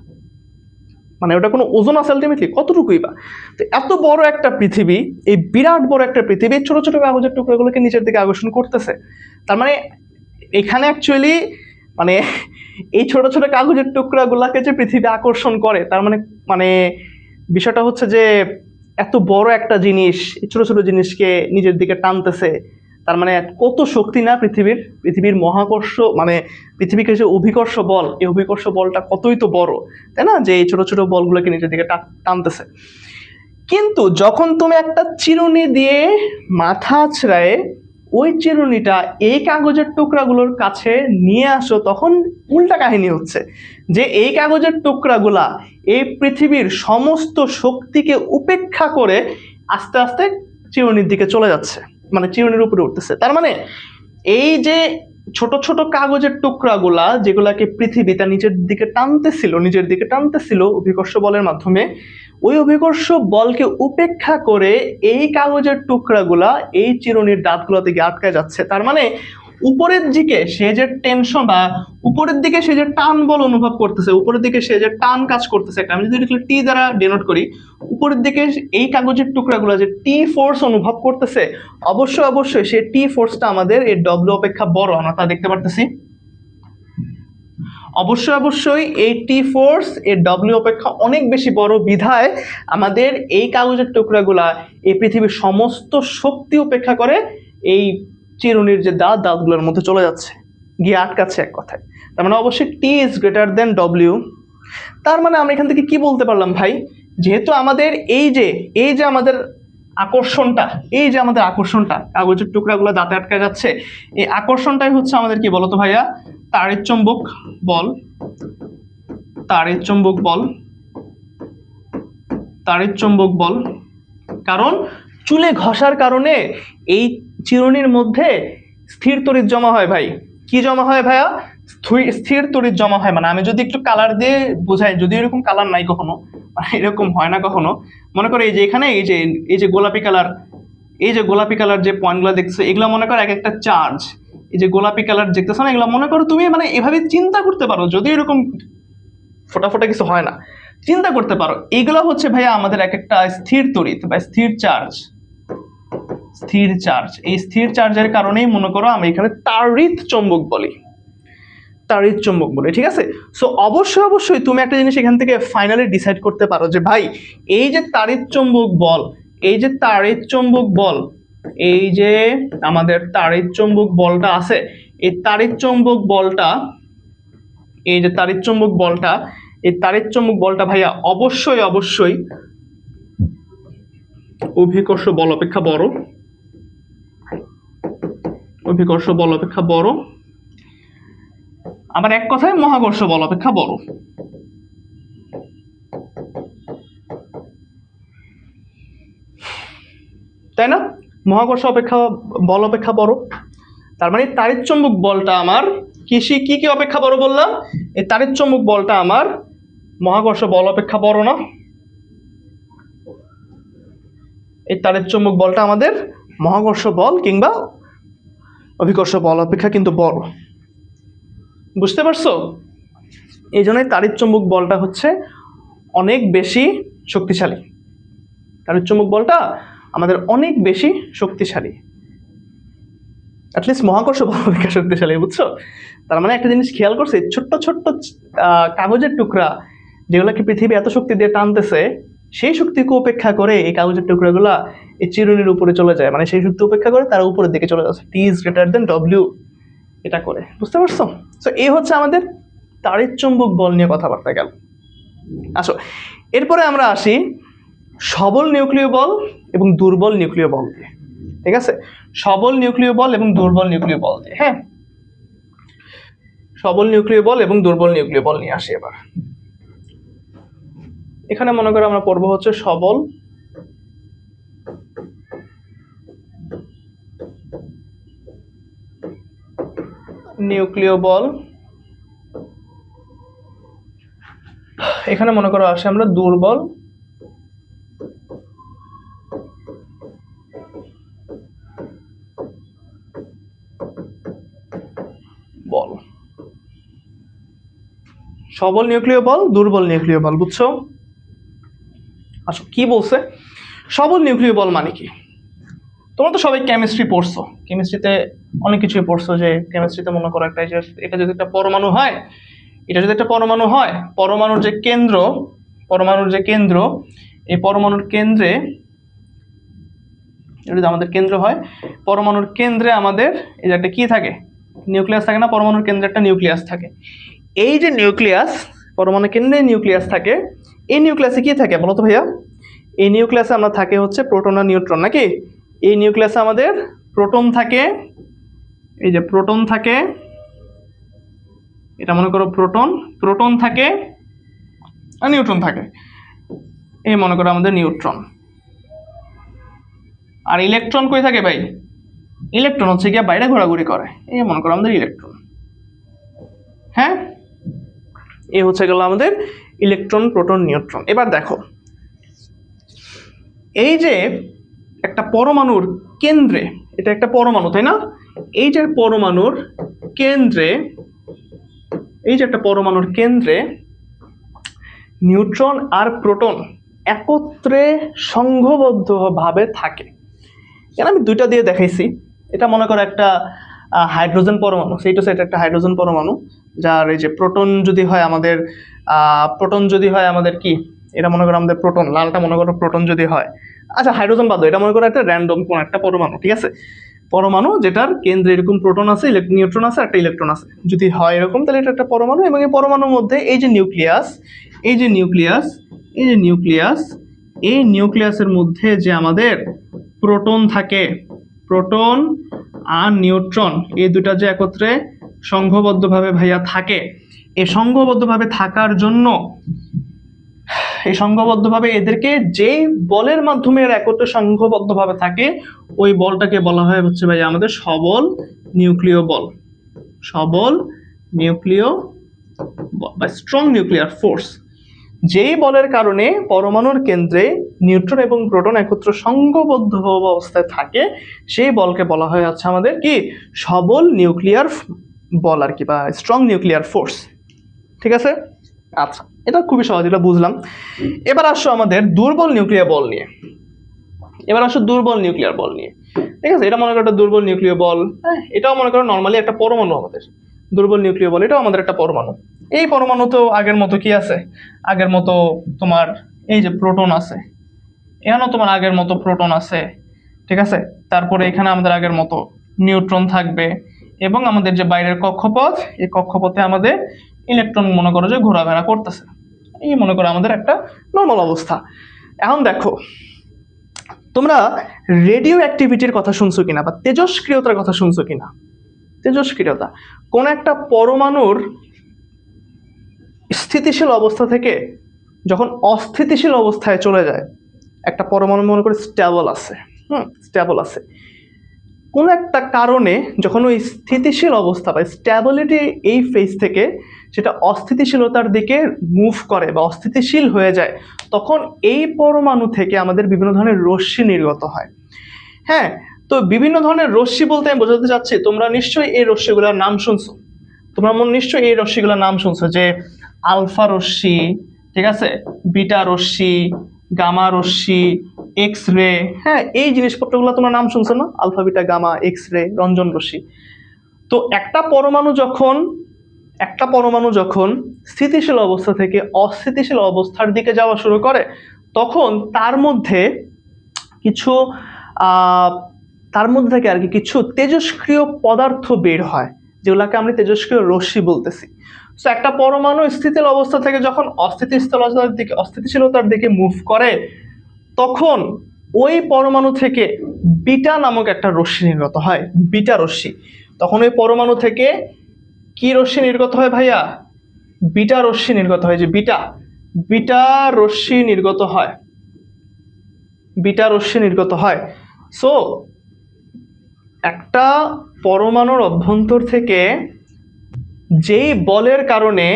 মানে ওটা কোনো ওজন আছে আলটিমেটলি, কতটুকুই বা। তো এত বড় একটা পৃথিবী, এই বিরাট বড় একটা পৃথিবী ছোট ছোট কাগজের টুকরাগুলোকে নিচের দিকে আকর্ষণ করতেছে। তার মানে এখানে অ্যাকচুয়ালি মানে এই ছোট ছোট কাগজের টুকরাগুলোকে যে পৃথিবী আকর্ষণ করে, তার মানে বিষয়টা হচ্ছে যে এত বড় একটা জিনিস এই ছোট ছোট জিনিসকে নিজের দিকে টানতেছে। তার মানে কত শক্তি না পৃথিবীর মহাকর্ষ, মানে পৃথিবীকে যে অভিকর্ষ বল, এই অভিকর্ষ বলটা কতই তো বড়, তাই না, যে এই ছোট ছোট বলগুলোকে নিজের দিকে টানতেছে। কিন্তু যখন তুমি একটা চিরুনি দিয়ে মাথা আছড়ায় ওই চিরুনিটা এই কাগজের টুকরাগুলোর কাছে নিয়ে আসো, তখন উল্টা কাহিনী হচ্ছে যে এই কাগজের টুকরাগুলা এই পৃথিবীর সমস্ত শক্তিকে উপেক্ষা করে আস্তে আস্তে চিরুনির দিকে চলে যাচ্ছে, মানে চিরুনির উপরে উঠতেছে। তার মানে এই যে ছোট ছোট কাগজের টুকরাগুলা যেগুলাকে পৃথিবী তার নিজের দিকে টানতেছিল অভিকর্ষ বলের মাধ্যমে, ওই অভিকর্ষ বলকে উপেক্ষা করে এই কাগজের টুকরাগুলা এই চিরুনির দাঁতগুলোতে গিয়ে আটকে যাচ্ছে। তার মানে উপরের দিকে সে যে টেনশন বা উপরের দিকে সে যে টান বল অনুভব করতেছে, উপরের দিকে সে যে টান কাজ করতেছে, আমি যদি টি দ্বারা ডিনোট করি, উপরের দিকে এই কাগজের টুকরাগুলো যে টি ফোর্স অনুভব করতেছে, অবশ্যই সেই টি ফোর্সটা আমাদের এই ডব্লিউ অপেক্ষা বড়, আমরা তা দেখতে পারতেছি। অবশ্যই এই টি ফোর্স এই ডব্লিউ অপেক্ষা অনেক বেশি বড় বিধায় আমাদের এই কাগজের টুকরাগুলা এই পৃথিবীর সমস্ত শক্তি উপেক্ষা করে এই চিরুনির যে দাঁতগুলোর মধ্যে চলে যাচ্ছে, গিয়ে আটকাচ্ছে এক কথায়। তার মানে অবশ্যই টি ইজ গ্রেটার দেন ডব্লিউ। তার মানে আমরা এখান থেকে কি বলতে পারলাম ভাই, যেহেতু আমাদের এই যে আমাদের আকর্ষণটা কাগজের টুকরাগুলো দাঁতে আটকে যাচ্ছে, এই আকর্ষণটাই হচ্ছে আমাদের কি বলতো ভাইয়া, তাড়িৎ চুম্বক বল। কারণ চুলে ঘষার কারণে এই চিরুনির মধ্যে স্থির তড়িৎ জমা হয় ভাই। কি জমা হয় ভাইয়া? স্থির তড়িৎ জমা হয়। মানে আমি যদি একটু কালার দিয়ে বোঝাই, যদি এরকম কালার নাই কখনো, এরকম হয় না কখনো, মনে করো এই যে এখানে এই যে গোলাপি কালার যে পয়েন্টগুলো দেখছো, এগুলো মনে করো এক একটা চার্জ। এই যে গোলাপি কালার দেখতেছো না, এগুলো মনে করো তুমি মানে এভাবে চিন্তা করতে পারো, যদি এরকম ফোটা কিছু হয় না, চিন্তা করতে পারো এইগুলো হচ্ছে ভাইয়া আমাদের এক একটা স্থির তড়িৎ বা স্থির চার্জ। এই স্থির চার্জের কারণেই মনে করো আমরা এখানে তাড়িৎ চুম্বক বলি। ঠিক আছে। সো অবশ্যই তুমি একটা জিনিস এখান থেকে ফাইনালি ডিসাইড করতে পারো যে ভাই এই যে তাড়িৎ চুম্বক বল, এই যে আমাদের তাড়িৎ চুম্বক বলটা আছে, এই তাড়িৎ চুম্বক বলটা ভাইয়া অবশ্যই অভিকর্ষ বল অপেক্ষা বড়। আবার এক কথায় মহাকর্ষ বল অপেক্ষা বড়। তাই না? মহাকর্ষ বল অপেক্ষা বড়। তার মানে তাড়িৎ চুম্বক বলটা আমার কি অপেক্ষা বড় বললাম? এই তাড়িৎ চুম্বক বলটা আমার মহাকর্ষ বল অপেক্ষা বড় না? এই তাড়িৎ চুম্বক বলটা আমাদের মহাকর্ষ বল কিংবা অভিকর্ষ বল অপেক্ষা কিন্তু বড়। বুঝতে পারছো? এই জন্যই তাড়িৎ চুম্বক বলটা হচ্ছে অনেক বেশি শক্তিশালী। তাড়িৎ চুম্বক বলটা আমাদের অনেক বেশি শক্তিশালী, অ্যাটলিস্ট মহাকর্ষ বল অপেক্ষা শক্তিশালী। বুঝছো? তার মানে একটা জিনিস খেয়াল করছে, ছোট্ট কাগজের টুকরা যেগুলোকে পৃথিবী এত শক্তি দিয়ে টানতেছে, সেই শক্তিকে উপেক্ষা করে এই কাগজের টুকরাগুলা এই চিরুনির উপরে চলে যায়। মানে সেই শক্তি উপেক্ষা করে তারা উপরের দিকে চলে যাচ্ছে, টি ইজ গ্রেটার দেন ডব্লিউ এটা করে। বুঝতে পারছো? সো এই হচ্ছে আমাদের তাড়িৎ চুম্বক বল নিয়ে কথাবার্তা গেল। আসো এরপরে আমরা আসি সবল নিউক্লিয় বল এবং দুর্বল নিউক্লিয় বল দিয়ে। ঠিক আছে, সবল নিউক্লিয় বল এবং দুর্বল নিউক্লিয় বল দিয়ে। হ্যাঁ, সবল নিউক্লিয় বল এবং দুর্বল নিউক্লিয় বল নিয়ে আসি এবার। এখানে মনে করো আমরা পড়বো হচ্ছে সবল নিউক্লিয় বল, এখানে মনে করো আসে আমরা দুর্বল বল। সবল নিউক্লিয় বল, দুর্বল নিউক্লিয় বল। বুঝছো? আসো কি বলছে সবল নিউক্লিয় বল মানে কি? তোমরা তো সবাই কেমিস্ট্রি পড়ছো, কেমিস্ট্রিতে অনেক কিছুই পড়ছো। যে কেমিস্ট্রিতে মনে করো এটা যদি একটা পরমাণু হয়, পরমাণুর যে কেন্দ্র, এই পরমাণুর কেন্দ্রে, এটা যদি আমাদের কেন্দ্র হয়, পরমাণুর কেন্দ্রে আমাদের এই যে একটা কি থাকে, নিউক্লিয়াস থাকে না? পরমাণুর কেন্দ্রে একটা নিউক্লিয়াস থাকে। এই যে নিউক্লিয়াস, পরমাণুর কেন্দ্রে নিউক্লিয়াস থাকে, এই নিউক্লিয়াসে কি থাকে বলো তো ভাইয়া? এই নিউক্লিয়াসে আমরা থাকে হচ্ছে প্রোটন আর নিউট্রন, নাকি? এই নিউক্লিয়াসে আমাদের প্রোটন থাকে, এই যে প্রোটন থাকে, এটা মনে করো প্রোটন থাকে আর নিউট্রন থাকে। এই মনে করো আমাদের নিউট্রন। আর ইলেকট্রন কই থাকে ভাই? ইলেকট্রন হচ্ছে গিয়ে বাইরে ঘোরাঘুরি করে, এই মনে করো আমাদের ইলেকট্রন। হ্যাঁ, এই হচ্ছে গেল আমাদের ইলেকট্রন, প্রোটন, নিউট্রন। এবার দেখো, এই যে একটা পরমাণুর কেন্দ্রে, এটা একটা পরমাণু তাই না, এই যে পরমাণুর কেন্দ্রে, এই যে একটা পরমাণুর কেন্দ্রে নিউট্রন আর প্রোটন একত্রে সংঘবদ্ধভাবে থাকে। এখানে আমি দুইটা দিয়ে দেখাইছি। এটা মনে করো একটা হাইড্রোজেন পরমাণু, সেইটা সেটা একটা হাইড্রোজেন পরমাণু, যার এই যে প্রোটন যদি হয় আমাদের কি, এটা মনে করো আমাদের প্রোটন, লালটা মনে করো প্রোটন যদি হয়। আচ্ছা হাইড্রোজেন বাদ দাও, এটা মনে করো একটা র্যান্ডম কোন একটা পরমাণু, ঠিক আছে, পরমাণু যেটার কেন্দ্রে এরকম প্রোটন আছে, নিউট্রন আছে, একটা ইলেকট্রন আছে, যদি হয় এরকম তাহলে এটা একটা পরমাণু। এবং এই পরমাণুর মধ্যে এই যে নিউক্লিয়াস, এই যে নিউক্লিয়াস, এই যে নিউক্লিয়াস, এই নিউক্লিয়াসের মধ্যে যে আমাদের প্রোটন থাকে, প্রোটন আর নিউট্রন এই দুটা যে একত্রে সংঘবদ্ধভাবে ভাইয়া থাকে, এই সংঘবদ্ধভাবে থাকার জন্য, এই সংঘবদ্ধভাবে এদেরকে যে বলের মাধ্যমে এরা একত্রে সংঘবদ্ধভাবে থাকে, ওই বলটাকে বলা হয় হচ্ছে ভাই আমাদের সবল নিউক্লিয় বল, সবল নিউক্লিয় বল বা স্ট্রং নিউক্লিয়ার ফোর্স। যেই বলের কারণে পরমাণুর কেন্দ্রে নিউট্রন এবং প্রোটন একত্র সংঘবদ্ধ অবস্থায় থাকে, সেই বলকে বলা হয় হচ্ছে আমাদের কি সবল নিউক্লিয়ার বল আর কি, বা স্ট্রং নিউক্লিয়ার ফোর্স। ঠিক আছে, আচ্ছা এটা খুবই সহজ, এটা বুঝলাম। এবার আসো আমাদের দুর্বল নিউক্লিয়ার বল নিয়ে, এবার আসো দুর্বল নিউক্লিয়ার বল নিয়ে। ঠিক আছে, এটা মনে করো একটা দুর্বল নিউক্লিয় বল, হ্যাঁ এটাও মনে করো নর্মালি একটা পরমাণু আমাদের, দুর্বল নিউক্লিয় বল এটাও আমাদের একটা পরমাণু। এই পরমাণু তো আগের মতো কি আছে, আগের মতো তোমার এই যে প্রোটন আছে, এখানেও তোমার আগের মতো প্রোটন আছে, ঠিক আছে, তারপরে এখানে আমাদের আগের মতো নিউট্রন থাকবে, এবং আমাদের যে বাইরের কক্ষপথ, এই কক্ষপথে আমাদের ইলেকট্রন মনে করো যে ঘোরাফেরা করতেছে, এই মনে করো আমাদের একটা নর্মাল অবস্থা। এখন দেখো, তোমরা রেডিও অ্যাক্টিভিটির কথা শুনছো কিনা, বা তেজস্ক্রিয়তার কথা শুনছো কিনা? তেজস্ক্রিয়তা কোন একটা পরমাণুর স্থিতিশীল অবস্থা থেকে যখন অস্থিতিশীল অবস্থায় চলে যায়, একটা পরমাণু মনে করে স্ট্যাবল আছে, স্ট্যাবল আছে, কোন একটা কারণে যখন ওই স্থিতিশীল অবস্থা বা স্ট্যাবিলিটি এই ফেজ থেকে সেটা অস্থিতিশীলতার দিকে মুভ করে বা অস্থিতিশীল হয়ে যায়, তখন এই পরমাণু থেকে আমাদের বিভিন্ন ধরনের রশ্মি নির্গত হয়। হ্যাঁ, তো বিভিন্ন ধরনের রশ্মি বলতে আমি বোঝাতে চাচ্ছি, তোমরা নিশ্চয়ই এই রশ্মিগুলোর নাম শুনছো, তোমরা নিশ্চয়ই এই রশ্মিগুলোর নাম শুনছো, যে আলফা রশ্মি, ঠিক আছে, বিটা রশ্মি, গামা রশ্মি, এক্স রে, হ্যাঁ এই জিনিসপত্রগুলো তোমরা নাম শুনছো না, alpha beta gamma X ray Ranjan রশ্মি। তো একটা পরমাণু যখন স্থিতিশীল অবস্থা থেকে অস্থিতিশীল অবস্থার দিকে যাওয়া শুরু করে, তখন তার মধ্যে কিছু তার মধ্যে থেকে আর কি কিছু তেজস্ক্রিয় পদার্থ বের হয়, যেগুলোকে আমরা তেজস্ক্রিয় রশ্মি বলতেছি। তো একটা পরমাণু স্থিতিশীল অবস্থা থেকে যখন অস্থিতিশীলতার দিকে মুভ করে, তখন ওই পরমাণু থেকে বিটা নামক একটা রশ্মি নির্গত হয়, বিটা রশ্মি। তখন ওই পরমাণু থেকে কি রশ্মি নির্গত হয় ভাইয়া? বিটা রশ্মি নির্গত হয়, যে বিটা রশ্মি নির্গত হয়, বিটা রশ্মি নির্গত হয়। সো একটা পরমাণুর অভ্যন্তর থেকে যেই বলের কারণে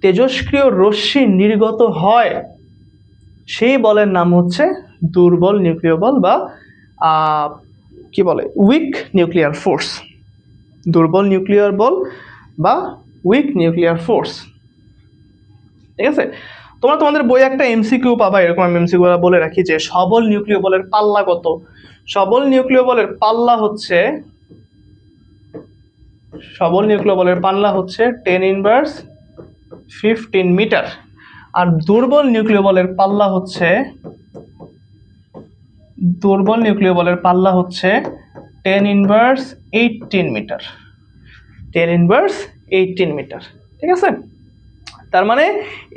তেজস্ক্রিয় রশ্মি নির্গত হয়, সেই বলের নাম হচ্ছে দুর্বল নিউক্লিয় বল, বা কি বলে উইক নিউক্লিয়ার ফোর্স, দুর্বল নিউক্লিয়ার বল বা উইক নিউক্লিয়ার ফোর্স। ঠিক আছে, তোমরা তোমাদের বইয়ে একটা এমসিকিউ পাবা, এরকম আমি এমসিকিউ বলে রাখি যে সবল নিউক্লিয় বলের পাল্লা কত। সবল নিউক্লিয় বলের পাল্লা হচ্ছে, সবল নিউক্লিয় বলের পাল্লা হচ্ছে 10⁻15 মিটার, আর দুর্বল নিউক্লিয় বলের পাল্লা হচ্ছে, দুর্বল নিউক্লিয় বলের পাল্লা হচ্ছে 10⁻18 মিটার, 10⁻18 মিটার। ঠিক আছে, তার মানে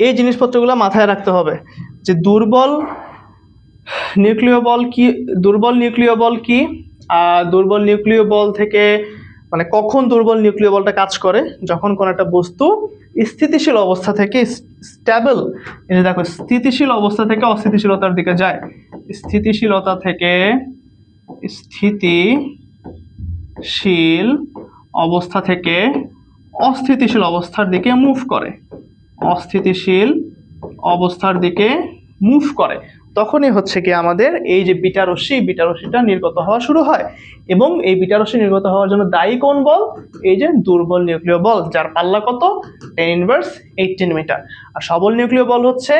এই জিনিসপত্রগুলো মাথায় রাখতে হবে যে দুর্বল নিউক্লিয় বল কি, দুর্বল নিউক্লিয় বল কি, দুর্বল নিউক্লিয় বল থেকে মানে কখন দুর্বল নিউক্লিয় বলটা কাজ করে, যখন কোনো একটা বস্তু স্থিতিশীল অবস্থা থেকে স্ট্যাবল, এই যে দেখো স্থিতিশীল অবস্থা থেকে অস্থিতিশীলতার দিকে যায়, স্থিতিশীলতা থেকে স্থিতিশীল অবস্থা থেকে অস্থিতিশীল অবস্থার দিকে মুভ করে, অস্থিতিশীল অবস্থার দিকে মুভ করে, তখনই হচ্ছে কি আমাদের এই যে বিটা রশ্মিটা নির্গত হওয়া শুরু হয়। এবং এই বিটা রশ্মি নির্গত হওয়ার জন্য দায়ী কোন বল? এই যে দুর্বল নিউক্লিয় বল, যার পাল্লা কত? 10⁻18 মিটার। আর সবল নিউক্লিয় বল হচ্ছে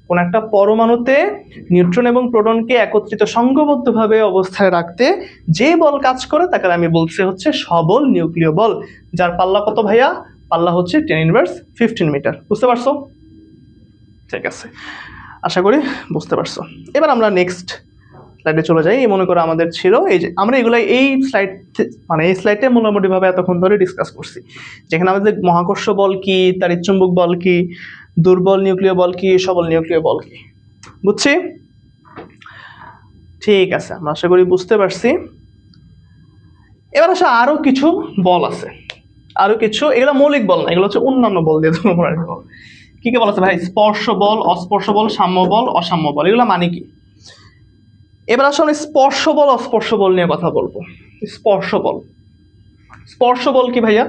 কোন একটা পরমাণুতে নিউট্রন এবং প্রোটনকে একত্রিত সংঘবদ্ধভাবে অবস্থায় রাখতে যে বল কাজ করে তাকে আমি বলছি হচ্ছে সবল নিউক্লিয় বল, যার পাল্লা কত ভাইয়া? পাল্লা হচ্ছে 10⁻15 মিটার। বুঝতে পারছো? ঠিক আছে, আশা করি বুঝতে পারছো। এবার আমরা নেক্সট স্লাইডে চলে যাই। মনে করো আমাদের ছিল এই যে আমরা এগুলাই এই স্লাইডে মোটামুটিভাবে এতক্ষণ ধরে ডিসকাস করছি, যেখানে আমাদের মহাকর্ষ বল কি, তাড়িৎচুম্বক বল কি, দুর্বল নিউক্লিয় বল কি, সবল নিউক্লিয় বল কি। বুঝছি? ঠিক আছে, আমরা আশা করি বুঝতে পারছি। এবার আসলে আরো কিছু বল আছে, আরো কিছু, এগুলো মৌলিক বল না, এগুলো হচ্ছে অন্যান্য বল দিয়ে তোমরা বল। কি কি বল আছে ভাই? স্পর্শ বল, অস্পর্শ বল, সাম্য বল, অসাম্য বল, এগুলো মানে কি? এবার আসলে স্পর্শ বল অস্পর্শ বল নিয়ে কথা বলবো। স্পর্শ বল কি ভাইয়া?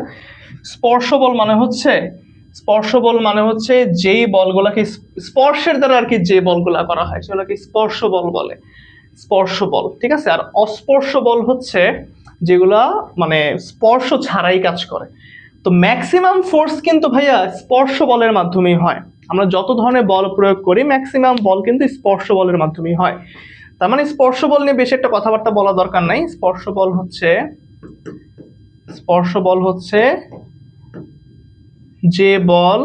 স্পর্শ বল মানে হচ্ছে যেই বলগুলাকে স্পর্শের দ্বারা আর কি যে বলগুলা করা হয় সেগুলোকে স্পর্শ বল বলে, স্পর্শ বল। ঠিক আছে। আর অস্পর্শ বল হচ্ছে যেগুলা মানে স্পর্শ ছাড়াই কাজ করে। তো ম্যাক্সিমাম ফোর্স কিন্তু ভাইয়া স্পর্শ বলের মাধ্যমেই হয়। আমরা যত ধরনের বল প্রয়োগ করি ম্যাক্সিমাম বল কিন্তু স্পর্শ বলের মাধ্যমেই হয়। তার মানে স্পর্শ বল নিয়ে বেশি একটা কথাবার্তা বলা দরকার নাই। স্পর্শ বল হচ্ছে যে বল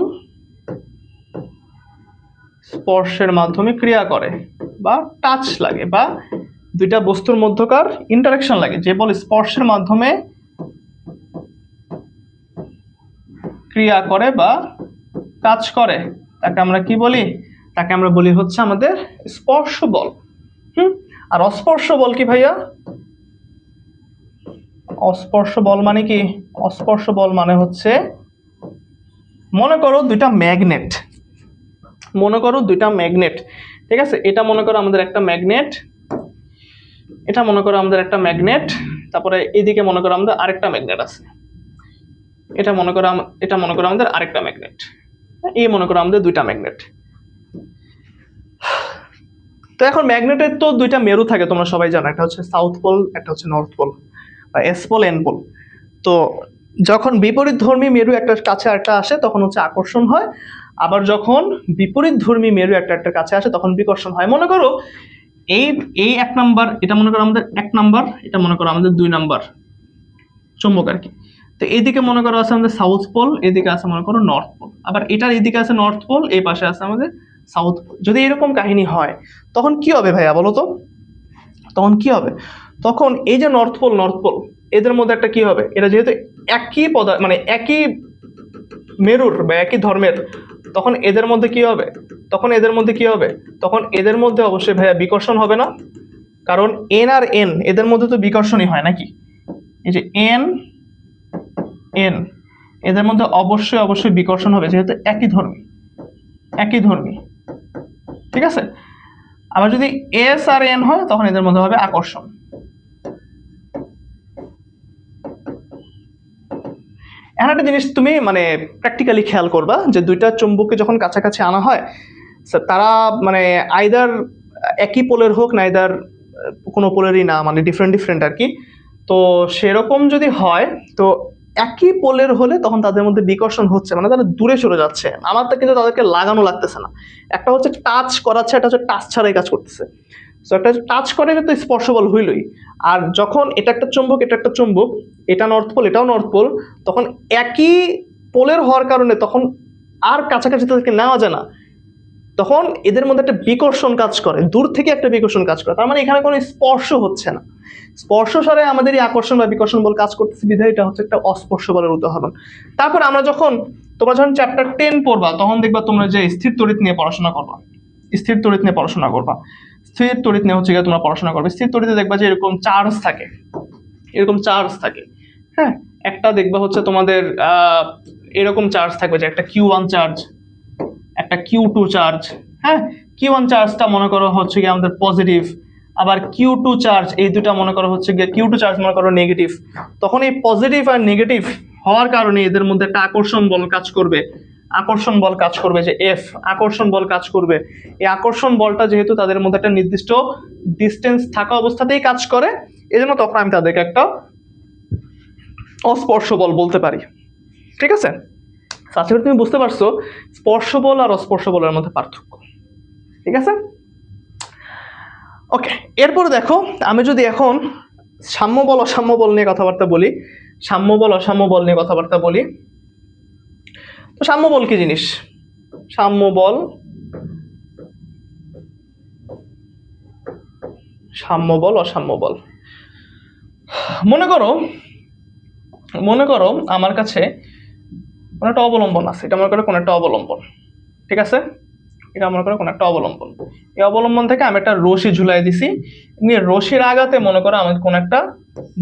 স্পর্শের মাধ্যমে ক্রিয়া করে বা টাচ লাগে বা দুইটা বস্তুর মধ্যকার ইন্টারাকশন লাগে, যে বল স্পর্শের মাধ্যমে ক্রিয়া করে বা কাজ করে তাকে আমরা কি বলি? তাকে আমরা বলি হচ্ছে আমাদের স্পর্শ বল। আর অস্পর্শ বল কি ভাইয়া? অস্পর্শ বল মানে কি? অস্পর্শ বল মানে হচ্ছে মনে করো দুইটা ম্যাগনেট, ঠিক আছে। এটা মনে করো আমাদের একটা ম্যাগনেট, তারপরে এদিকে মনে করো আমাদের আরেকটা ম্যাগনেট আছে, এটা মনে করো আমাদের আরেকটা ম্যাগনেট, এই মনে করো আমাদের দুইটা ম্যাগনেট। তো এখন ম্যাগনেটের তো দুইটা মেরু থাকে, তোমরা সবাই জানো, একটা হচ্ছে সাউথ পোল, একটা হচ্ছে নর্থ পোল বা এস পোল, এন পোল। তো যখন বিপরীতধর্মী মেরু একটা কাছে একটা আসে তখন হচ্ছে আকর্ষণ হয়, আবার যখন বিপরীতধর্মী মেরু একটা কাছে আসে তখন বিকর্ষণ হয়। মনে করো এই 1 নাম্বার, এটা মনে করো আমাদের 1 নাম্বার, এটা মনে করো আমাদের 2 নাম্বার চুম্বক আর কি। তো এইদিকে মনে করো আছে আমাদের সাউথ পোল, এদিকে আছে মনে করো নর্থ পোল, আবার এটার এদিকে আছে নর্থ পোল, এই পাশে আছে আমাদের সাউথ পোল। যদি এরকম কাহিনী হয় তখন কি হবে ভাইয়া বলো তো? তখন কি হবে? তখন এই যে নর্থ পোল এদের মধ্যে একটা কি হবে? এটা যেহেতু একই পদার্থ মানে একই মেরুর বা একই ধর্মের, তখন এদের মধ্যে কি হবে? তখন এদের মধ্যে অবশ্যই ভাইয়া বিকর্ষণ হবে না? কারণ এন আর এন এদের মধ্যে তো বিকর্ষণই হয় নাকি? এই যে এন এদের মধ্যে অবশ্যই বিকর্ষণ হবে, যেহেতু একই ধর্মী। ঠিক আছে। আবার যদি এস আর এন হয় তখন এদের মধ্যে হবে আকর্ষণ। এখন একটা জিনিস তুমি মানে প্র্যাকটিক্যালি খেয়াল করবা, যে দুইটা চুম্বককে যখন কাছাকাছি আনা হয় তারা মানে আইদার একই পোলের হোক, না আইদার কোনো পোলেরই না, মানে ডিফারেন্ট আর কি। তো সেরকম যদি হয়, তো একই পোলের হলে তখন তাদের মধ্যে বিকর্ষণ হচ্ছে, মানে তারা দূরে চলে যাচ্ছে। আমার তো কিন্তু তাদেরকে লাগানো লাগতেছে না, একটা হচ্ছে টাচ করাচ্ছে, একটা হচ্ছে টাচ ছাড়াই কাজ করতেছে। তো একটা টাচ করে কিন্তু স্পর্শ বল হইলই। আর যখন এটা একটা চুম্বক, এটা নর্থ পোল, এটাও নর্থ পোল, তখন একই পোলের হওয়ার কারণে তখন আর কাছাকাছি তাদেরকে নেওয়া যায় না, তখন এদের মধ্যে একটা বিকর্ষণ কাজ করে, দূর থেকে একটা বিকর্ষণ কাজ করে। তার মানে এখানে কোনো স্পর্শ হচ্ছে না, স্পর্শ ছাড়াই আমাদের এই আকর্ষণ বা বিকর্ষণ বল কাজ করতেছে, বিধায় এটা হচ্ছে একটা অস্পর্শ বলের উদাহরণ। তারপর তোমরা যখন চ্যাপ্টার 10 পড়বা তখন দেখবা তোমরা যে স্থির তড়িৎ নিয়ে পড়াশোনা করবা, স্থির তড়িৎ নিয়ে হচ্ছে তোমরা পড়াশোনা করবে। স্থির তড়িতে দেখবা যে এরকম চার্জ থাকে, হ্যাঁ। একটা দেখবা হচ্ছে তোমাদের এরকম চার্জ থাকবে, যে একটা Q1 চার্জ, একটা Q2 চার্জ, হ্যাঁ। Q1 চার্জটা মনে করো হচ্ছে কি আমাদের পজিটিভ, আবার Q2 চার্জ, এই দুটা মনে করো হচ্ছে গিয়ে Q2 চার্জ মনে করো নেগেটিভ, তখন এই পজিটিভ আর নেগেটিভ হওয়ার কারণে এদের মধ্যে একটা আকর্ষণ বল কাজ করবে, আকর্ষণ বল কাজ করবে, যে এফ আকর্ষণ বল কাজ করবে। এই আকর্ষণ বলটা যেহেতু তাদের মধ্যে একটা নির্দিষ্ট ডিস্টেন্স থাকা অবস্থাতেই কাজ করে, এজন্য তখন আমি তাদেরকে একটা অস্পর্শ বল বলতে পারি। ঠিক আছে, আশা করি তুমি বুঝতে পারছো স্পর্শ বল আর অস্পর্শ বলের মধ্যে পার্থক্য। ঠিক আছে, ওকে। এরপর দেখো, আমি যদি এখন সাম্য বল অসাম্য বল নিয়ে কথাবার্তা বলি, সাম্য বল অসাম্য বল নিয়ে কথাবার্তা বলি, তো সাম্য বল কি জিনিস? সাম্য বল, সাম্য বল অসাম্য বল, মনে করো আমার কাছে কোনো একটা অবলম্বন আছে, এটা মনে করো কোনো একটা অবলম্বন, ঠিক আছে, এটা মনে করো কোনো একটা অবলম্বন। এই অবলম্বন থেকে আমি একটা রশি ঝুলাই দিছি, নিয়ে রশির আঘাতে মনে করো আমার কোনো একটা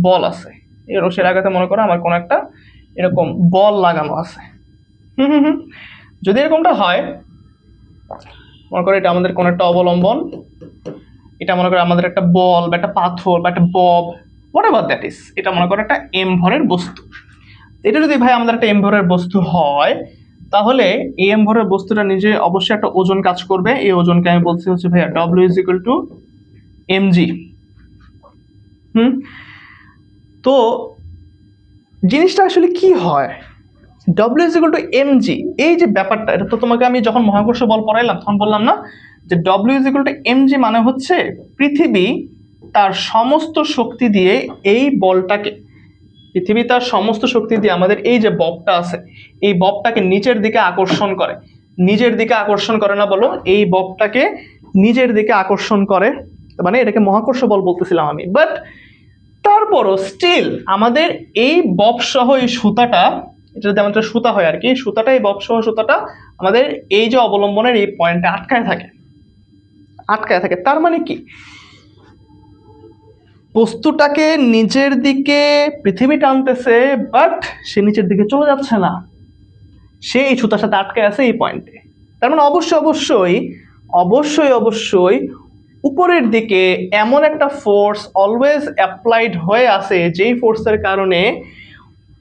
বল আছে, এই রশির আঘাতে মনে করো আমার কোনো একটা এরকম বল লাগানো আছে। যদি এরকমটা হয়, মনে করো এটা আমাদের কোনো একটা অবলম্বন, এটা মনে করো আমাদের একটা বল বা একটা পাথর বা একটা Bob, what ever that is, এটা মনে করো একটা এম ভরের বস্তু। এটা যদি ভাই আমাদের একটা এম ভরের বস্তু হয়, তাহলে এই এম ভরের বস্তুটা নিজে অবশ্যই একটা ওজন কাজ করবে। এই ওজনকে আমি বলছি হচ্ছে ভাইয়া W is equal two MG. তো জিনিসটা আসলে কি হয়, W is equal two MG, এই যে ব্যাপারটা, এটা তো তোমাকে আমি যখন মহাকর্ষ বল পড়াইলাম তখন বললাম না যে W is equal two MG মানে হচ্ছে পৃথিবী তার সমস্ত শক্তি দিয়ে এই বলটাকে, পৃথিবী তার সমস্ত শক্তি দিয়ে আমাদের এই যে ববটা আছে, এই ববটাকে নিচের দিকে আকর্ষণ করে, নিজের দিকে আকর্ষণ করে না বলো, এই ববটাকে নিজের দিকে আকর্ষণ করে, মানে এটাকে মহাকর্ষ বল বলতেছিলাম আমি। বাট তারপরও স্টিল আমাদের এই বব সহ এই সুতাটা, এটা যদি আমাদের সুতা হয় আর কি, সুতাটা এই বব সহ সুতাটা আমাদের এই যে অবলম্বনের এই পয়েন্টে আটকায় থাকে, আটকায় থাকে। তার মানে কি, বস্তুটাকে নিচের দিকে পৃথিবী টানতেছে, বাট সে নিচের দিকে চলে যাচ্ছে না, সে এই সুতার সাথে আটকে আছে এই পয়েন্টে। তার মানে অবশ্যই উপরের দিকে এমন একটা ফোর্স অলওয়েজ অ্যাপ্লাইড হয়ে আছে, যেই ফোর্সের কারণে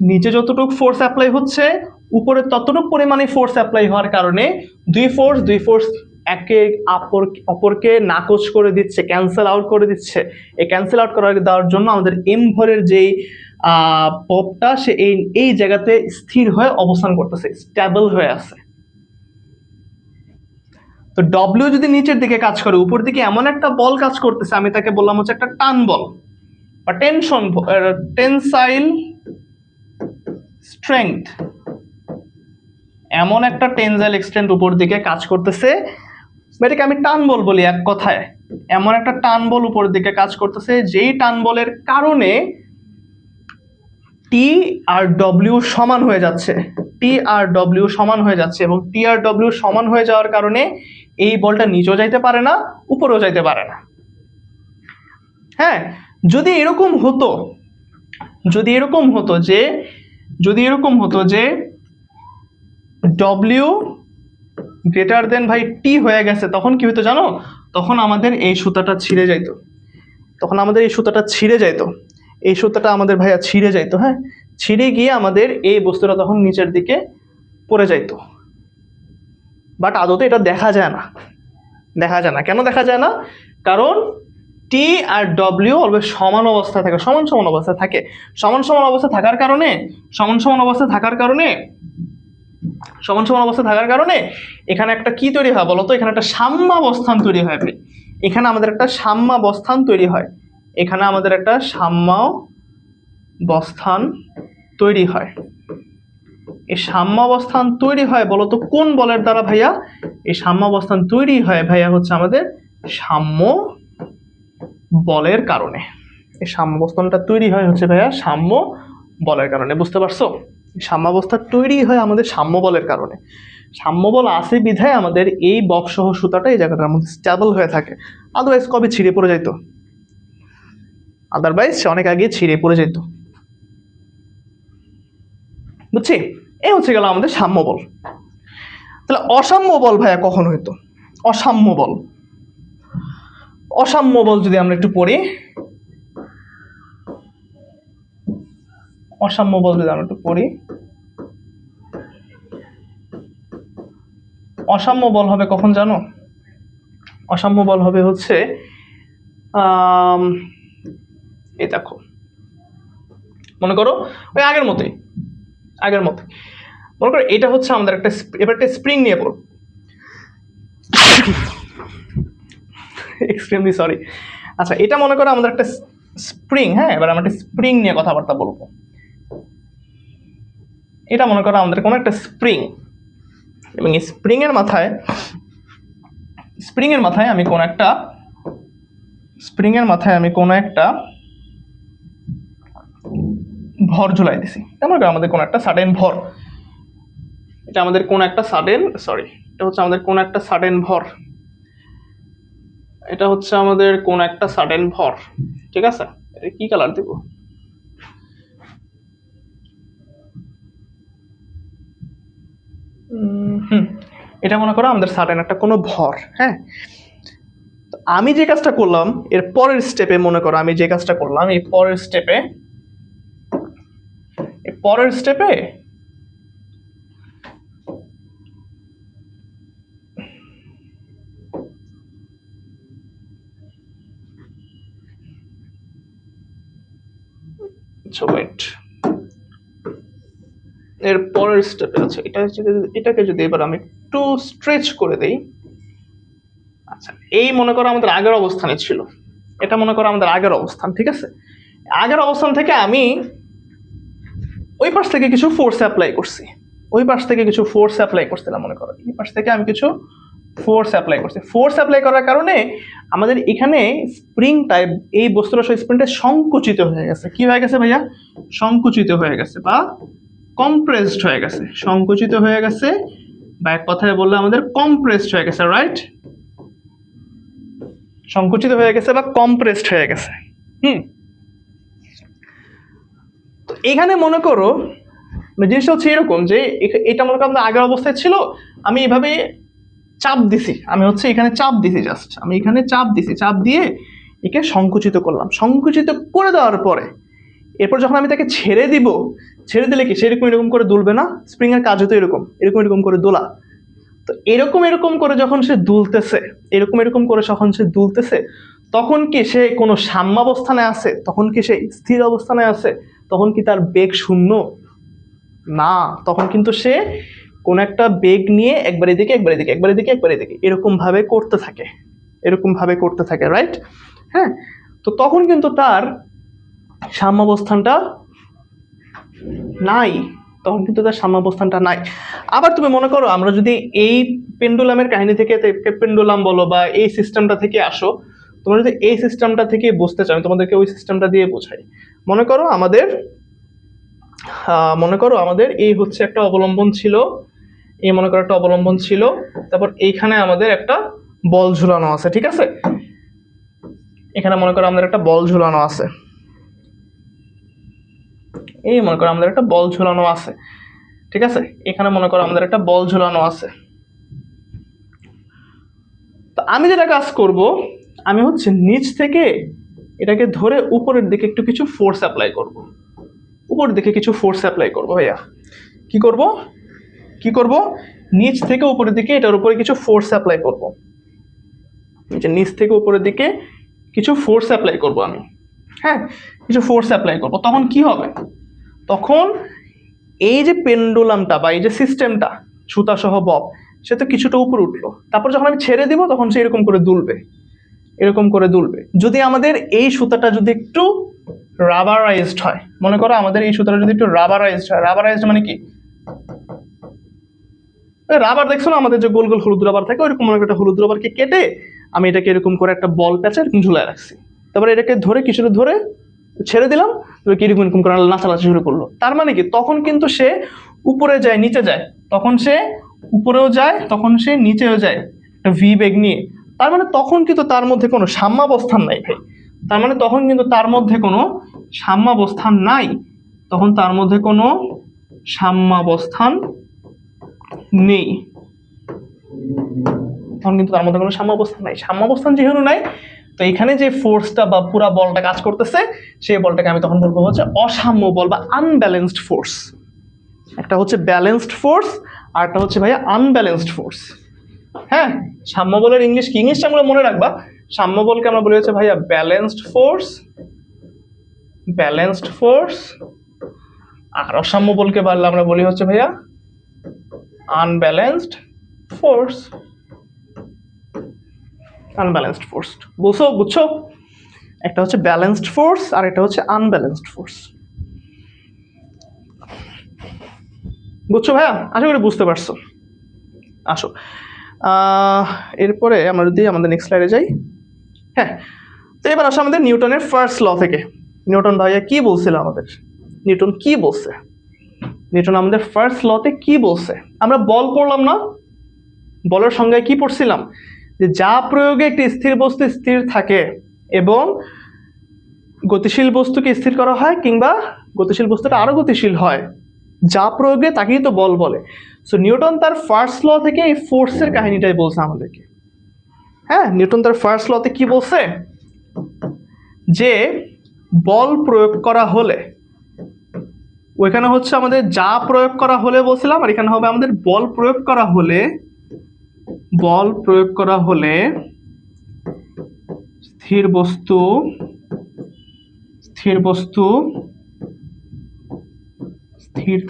নিচে যতটুকু ফোর্স অ্যাপ্লাই হচ্ছে, উপরে ততটুকু পরিমাণে ফোর্স অ্যাপ্লাই হওয়ার কারণে দুই ফোর্স একে অপরকে নাকচ করে দিচ্ছে, ক্যান্সেল আউট করে দিচ্ছে। এই ক্যান্সেল আউট করে দেওয়ার জন্য আমাদের এম ভরের যেই পপটা, সে এই জায়গাতে স্থির হয়ে অবস্থান করতেছে, স্টেবল হয়ে আছে। তো ডব্লিউ যদি নিচের দিকে কাজ করে, উপর দিকে এমন একটা বল কাজ করতেছে, আমি তাকে বললাম হচ্ছে একটা টান বল বা টেনসাইল স্ট্রেংথ, এমন একটা টেনসাইল স্ট্রেংথ উপর দিকে কাজ করতেছে, এটাকে আমি টান বল বলি এক কথায়। এমন একটা টান বল উপর দিকে কাজ করতেছে, যেই টান বলের কারণে টি আর ডব্লিউ সমান হয়ে যাচ্ছে, এবং টি আর ডব্লিউ সমান হয়ে যাওয়ার কারণে এই বলটা নিচেও যাইতে পারে না, উপরেও যাইতে পারে না। হ্যাঁ, যদি এরকম হতো যে ডব্লিউ গ্রেটার দেন ভাই টি হয়ে গেছে, তখন কি হতো জানো? তখন আমাদের এই সুতাটা ছিঁড়ে যাইতো, এই সুতাটা আমাদের ভাইয়া ছিঁড়ে যাইতো। হ্যাঁ, ছিঁড়ে গিয়ে আমাদের এই বস্তুটা তখন নিচের দিকে পড়ে যাইতো। বাট আদতে এটা দেখা যায় না। কেন দেখা যায় না? কারণ টি আর ডব্লিউ অলওয়েজ সমান অবস্থায় থাকে, সমান অবস্থায় থাকার কারণে এখানে একটা কি তৈরি হয় বলতো? এখানে একটা সাম্যাবস্থান তৈরি হয়। এখানে আমাদের একটা সাম্যাবস্থান তৈরি হয়, এই সাম্যাবস্থান তৈরি হয় বলতো কোন বলের দ্বারা ভাইয়া? এই সাম্যাবস্থান তৈরি হয় ভাইয়া হচ্ছে আমাদের সাম্য বলের কারণে। এই সাম্যাবস্থানটা তৈরি হয় হচ্ছে ভাইয়া সাম্য বলের কারণে। বুঝতে পারছো? সাম্যাবস্থা তৈরি হয় আমাদের সাম্য বলের কারণে। সাম্য বল আছে বিধায় আমাদের এই বক্সসহ সুতাটা এই জায়গাটার মধ্যে স্টেবল হয়ে থাকে। আদারওয়াইজ কবে ছিঁড়ে পড়ে যাইতো, অনেক আগে ছিঁড়ে পড়ে যেত। বুঝছি? এই হচ্ছে গেল আমাদের সাম্য বল। তাহলে অসাম্য বল ভাইয়া কখন হইতো? অসাম্য বল অসাম্য বল যদি আমরা একটু পড়ি, অসাম্য বল যদি আমরা একটু পড়ি, অসাম্য বল হবে কখন জানো? অসাম্য বল হবে হচ্ছে এই দেখো, মনে করো ওই আগের মতোই, মনে করো এটা হচ্ছে আমাদের একটা, এবার একটা স্প্রিং নিয়ে পড়ো, এক্সট্রিমলি সরি। আচ্ছা, এটা মনে করো আমাদের একটা স্প্রিং, হ্যাঁ, এবার আমরা একটা স্প্রিং নিয়ে কথাবার্তা বলবো। এটা মনে করো আমাদের কোনো একটা স্প্রিং, এবং এই স্প্রিং এর মাথায় আমি কোনো একটা ভর ঝুলাই দিছি। মনে করো আমাদের কোনো একটা সাডেন ভর, এটা হচ্ছে আমাদের কোনো একটা সাডেন ভর, এটা হচ্ছে আমাদের কোন একটা সাডেন ভর, ঠিক আছে? এটা কি কালার দিব? এটা মনে করো আমাদের সাডেন একটা কোনো ভর, হ্যাঁ। তো আমি যে কাজটা করলাম এর পরের স্টেপে, মনে করো আমি যে কাজটা করলাম এই পরের স্টেপে ওয়েট, এর পরের স্টেপে আছে এটাকে যদি এবার আমি একটু স্ট্রেচ করে দেই, আচ্ছা এই মনে করো আমাদের আগের অবস্থানে ছিল, এটা মনে করো আমাদের আগের অবস্থান, ঠিক আছে? আগের অবস্থান থেকে আমি ওই পাশ থেকে কিছু ফোর্স অ্যাপ্লাই করছিলাম, মনে করো এই পাশ থেকে আমি কিছু ফোর্স অ্যাপ্লাই করার কারণে আমাদের এখানে স্প্রিংটা, এই বস্তুটা স্প্রিংটা সংকুচিত হয়ে গেছে। কি হয়ে গেছে ভাইয়া? সংকুচিত হয়ে গেছে বা কম্প্রেসড হয়ে গেছে, সংকুচিত হয়ে গেছে, বা এক কথায় বললে আমাদের কম্প্রেসড হয়ে গেছে, রাইট? সংকুচিত হয়ে গেছে বা কম্প্রেসড হয়ে গেছে। তো এখানে মনে করো জিনিসটা হচ্ছে এরকম যে এটা মনে করো আমাদের আগের অবস্থায় ছিল, আমি এভাবে চাপ দিছি, এখানে চাপ দিছি, চাপ দিয়ে একে সংকুচিত করলাম। সংকুচিত করে দেওয়ার পরে এরপর যখন আমি তাকে ছেড়ে দিলে কি এরকম করে দুলবে না? স্প্রিং এর কাজ হতো এরকম করে দোলা। তো এরকম করে যখন সে দুলতেছে, তখন কি সে কোনো সাম্যাবস্থানে আছে? তখন কি সে স্থির অবস্থানে আছে? তখন কি তার বেগ শূন্য? না, তখন কিন্তু সে কোন একটা বেগ নিয়ে একবার এদিকে এরকম ভাবে করতে থাকে, রাইট? হ্যাঁ, তো তখন কিন্তু তার সাম্যাবস্থানটা নাই, আবার তুমি মনে করো আমরা যদি এই পেন্ডুলামের কাহিনী থেকে, পেন্ডুলাম বলো বা এই সিস্টেমটা থেকে আসো, তোমরা যদি এই সিস্টেমটা থেকে বুঝতে চাও, তোমাদেরকে ওই সিস্টেমটা দিয়ে বোঝাই। মনে করো আমাদের এই হচ্ছে একটা অবলম্বন ছিল, তারপর এইখানে আমাদের একটা বল ঝুলানো আছে, ঠিক আছে? এখানে মনে করো আমাদের একটা বল ঝুলানো আছে, ঠিক আছে? এখানে মনে করো আমাদের একটা বল ঝুলানো আছে। তো আমি যেটা কাজ করব, আমি হচ্ছে নিচ থেকে এটাকে ধরে উপরের দিকে একটু কিছু ফোর্স অ্যাপ্লাই করব, ভাইয়া। কি করব? নিচ থেকে উপরের দিকে এটার উপরে কিছু ফোর্স অ্যাপ্লাই করব, নিচ থেকে উপরের দিকে কিছু ফোর্স অ্যাপ্লাই করব আমি, হ্যাঁ, কিছু ফোর্স অ্যাপ্লাই করব। তখন কি হবে? তখন এই যে পেন্ডুলামটা বা এই যে সিস্টেমটা সুতা সহ বব, সে তো কিছুটা উপরে উঠলো, তারপর যখন আমি ছেড়ে দিব তখন সে এরকম করে দুলবে। যদি আমাদের এই সুতাটা যদি একটু রাবারাইজড হয়, মনে করো আমাদের এই সুতাটা যদি একটু রাবারাইজড মানে কি? রাবার দেখছো না আমাদের যে গোল গোল হলুদ রাবার থাকে, ওইরকম মনে একটা হলুদ রাবারকে কেটে আমি এটাকে এরকম করে একটা বল প্যাচে এরকম ঝুলায় রাখছি, তারপরে এটাকে ধরে কিছুটা ধরে ছেড়ে দিলাম, তবে এরকম করে নাচানাচি শুরু করলো। তার মানে কি তখন কিন্তু সে উপরে যায়, নিচে যায়, তখন সে উপরেও যায়, তখন সে নিচেও যায় একটা ভি বেগ নিয়ে। তার মানে তখন কিন্তু তার মধ্যে কোনো সাম্যাবস্থান নাই ভাই, তখন তার মধ্যে কোনো সাম্যাবস্থান নেই, সাম্যাবস্থান যেহেতু নাই, তো এখানে যে ফোর্সটা বা পুরা বলটা কাজ করতেছে সেই বলটাকে আমি তখন বলবো হচ্ছে অসাম্য বল বা আনব্যালেন্সড ফোর্স। একটা হচ্ছে ব্যালেন্সড ফোর্স আর একটা হচ্ছে ভাইয়া আনব্যালেন্সড ফোর্স। হ্যাঁ, সাম্য বলের ইংলিশ কি, ইংলিশটা আমরা মনে রাখবা। সাম্য বলকে আমরা বলি হচ্ছে ভাইয়া ব্যালেন্সড ফোর্স, ব্যালেন্সড ফোর্স। আর অসাম্য বলকে বললে আমরা বলি হচ্ছে ভাইয়া আনব্যালেন্সড ফোর্স, আনব্যালেন্সড ফোর্স। বুঝছো? একটা হচ্ছে ব্যালেন্সড ফোর্স আর একটা হচ্ছে আনব্যালেন্সড ফোর্স। বুঝছো ভাইয়া? আশা করি বুঝতে পারছো। আসো, এরপরে আমরা যদি আমাদের নেক্সট স্লাইডে যাই। হ্যাঁ, তো এবার আসো আমাদের নিউটনের ফার্স্ট ল থেকে। নিউটন ভাইয়া কি বলছিল আমাদের? নিউটন কি বলছে? নিউটন আমাদের ফার্স্ট লতে কি বলছে? আমরা বল পড়লাম না? বলের সংজ্ঞায় কি পড়ছিলাম? যে যা প্রয়োগে একটি স্থির বস্তু স্থির থাকে এবং গতিশীল বস্তুকে স্থির করা হয় কিংবা গতিশীল বস্তুটা আরো গতিশীল হয়, যা প্রয়োগে তাকেই তো বল বলে। সো নিউটন তার ফার্স্ট ল থেকে এই ফোর্সের কাহিনীটাই বলছে আমাদেরকে। হ্যাঁ, নিউটন তার ফার্স্ট লতে কি বলছে? যে বল প্রয়োগ করা হলে, ওইখানে হচ্ছে আমাদের যা প্রয়োগ করা হলে বলছিলাম, আর এখানে হবে আমাদের বল প্রয়োগ করা হলে। বল প্রয়োগ করা হলে স্থির বস্তু স্থির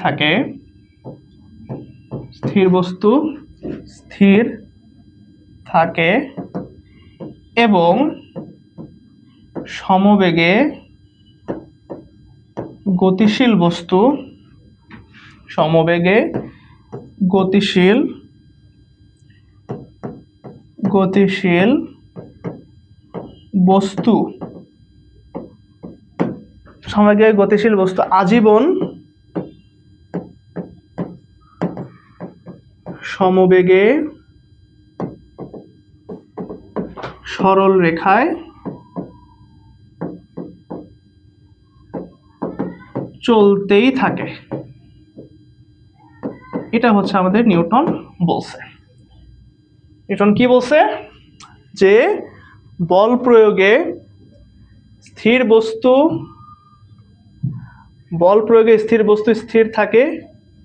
থাকে, স্থির বস্তু স্থির থাকে এবং সমবেগে গতিশীল বস্তু, সমবেগে গতিশীল বস্তু, সমবেগে গতিশীল বস্তু আজীবন সমবেগে সরল রেখায় চলতেই থাকে। এটা হচ্ছে আমাদের নিউটন বলছে। নিউটন কি বলছে? যে বল প্রয়োগে স্থির বস্তু স্থির থাকে,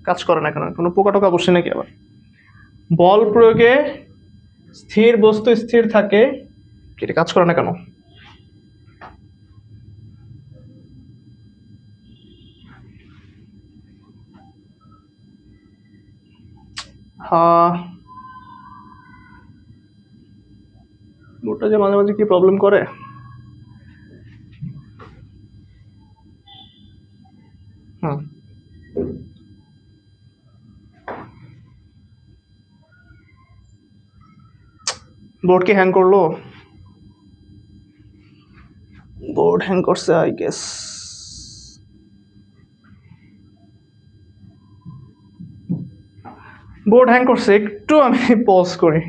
কাজ করে না কেন? কোনো পোকা টোকা বসে নাকি আবার? বল প্রয়োগে স্থির বস্তু স্থির থাকে, এটা কাজ করে না কেন? বোর্ডটা যে মাঝে মাঝে কি প্রবলেম করে। বোর্ড কি হ্যাং করলো? বোর্ড হ্যাং করছে আই গেস। বোর্ড হ্যাং করছে, একটু আমি পজ করি।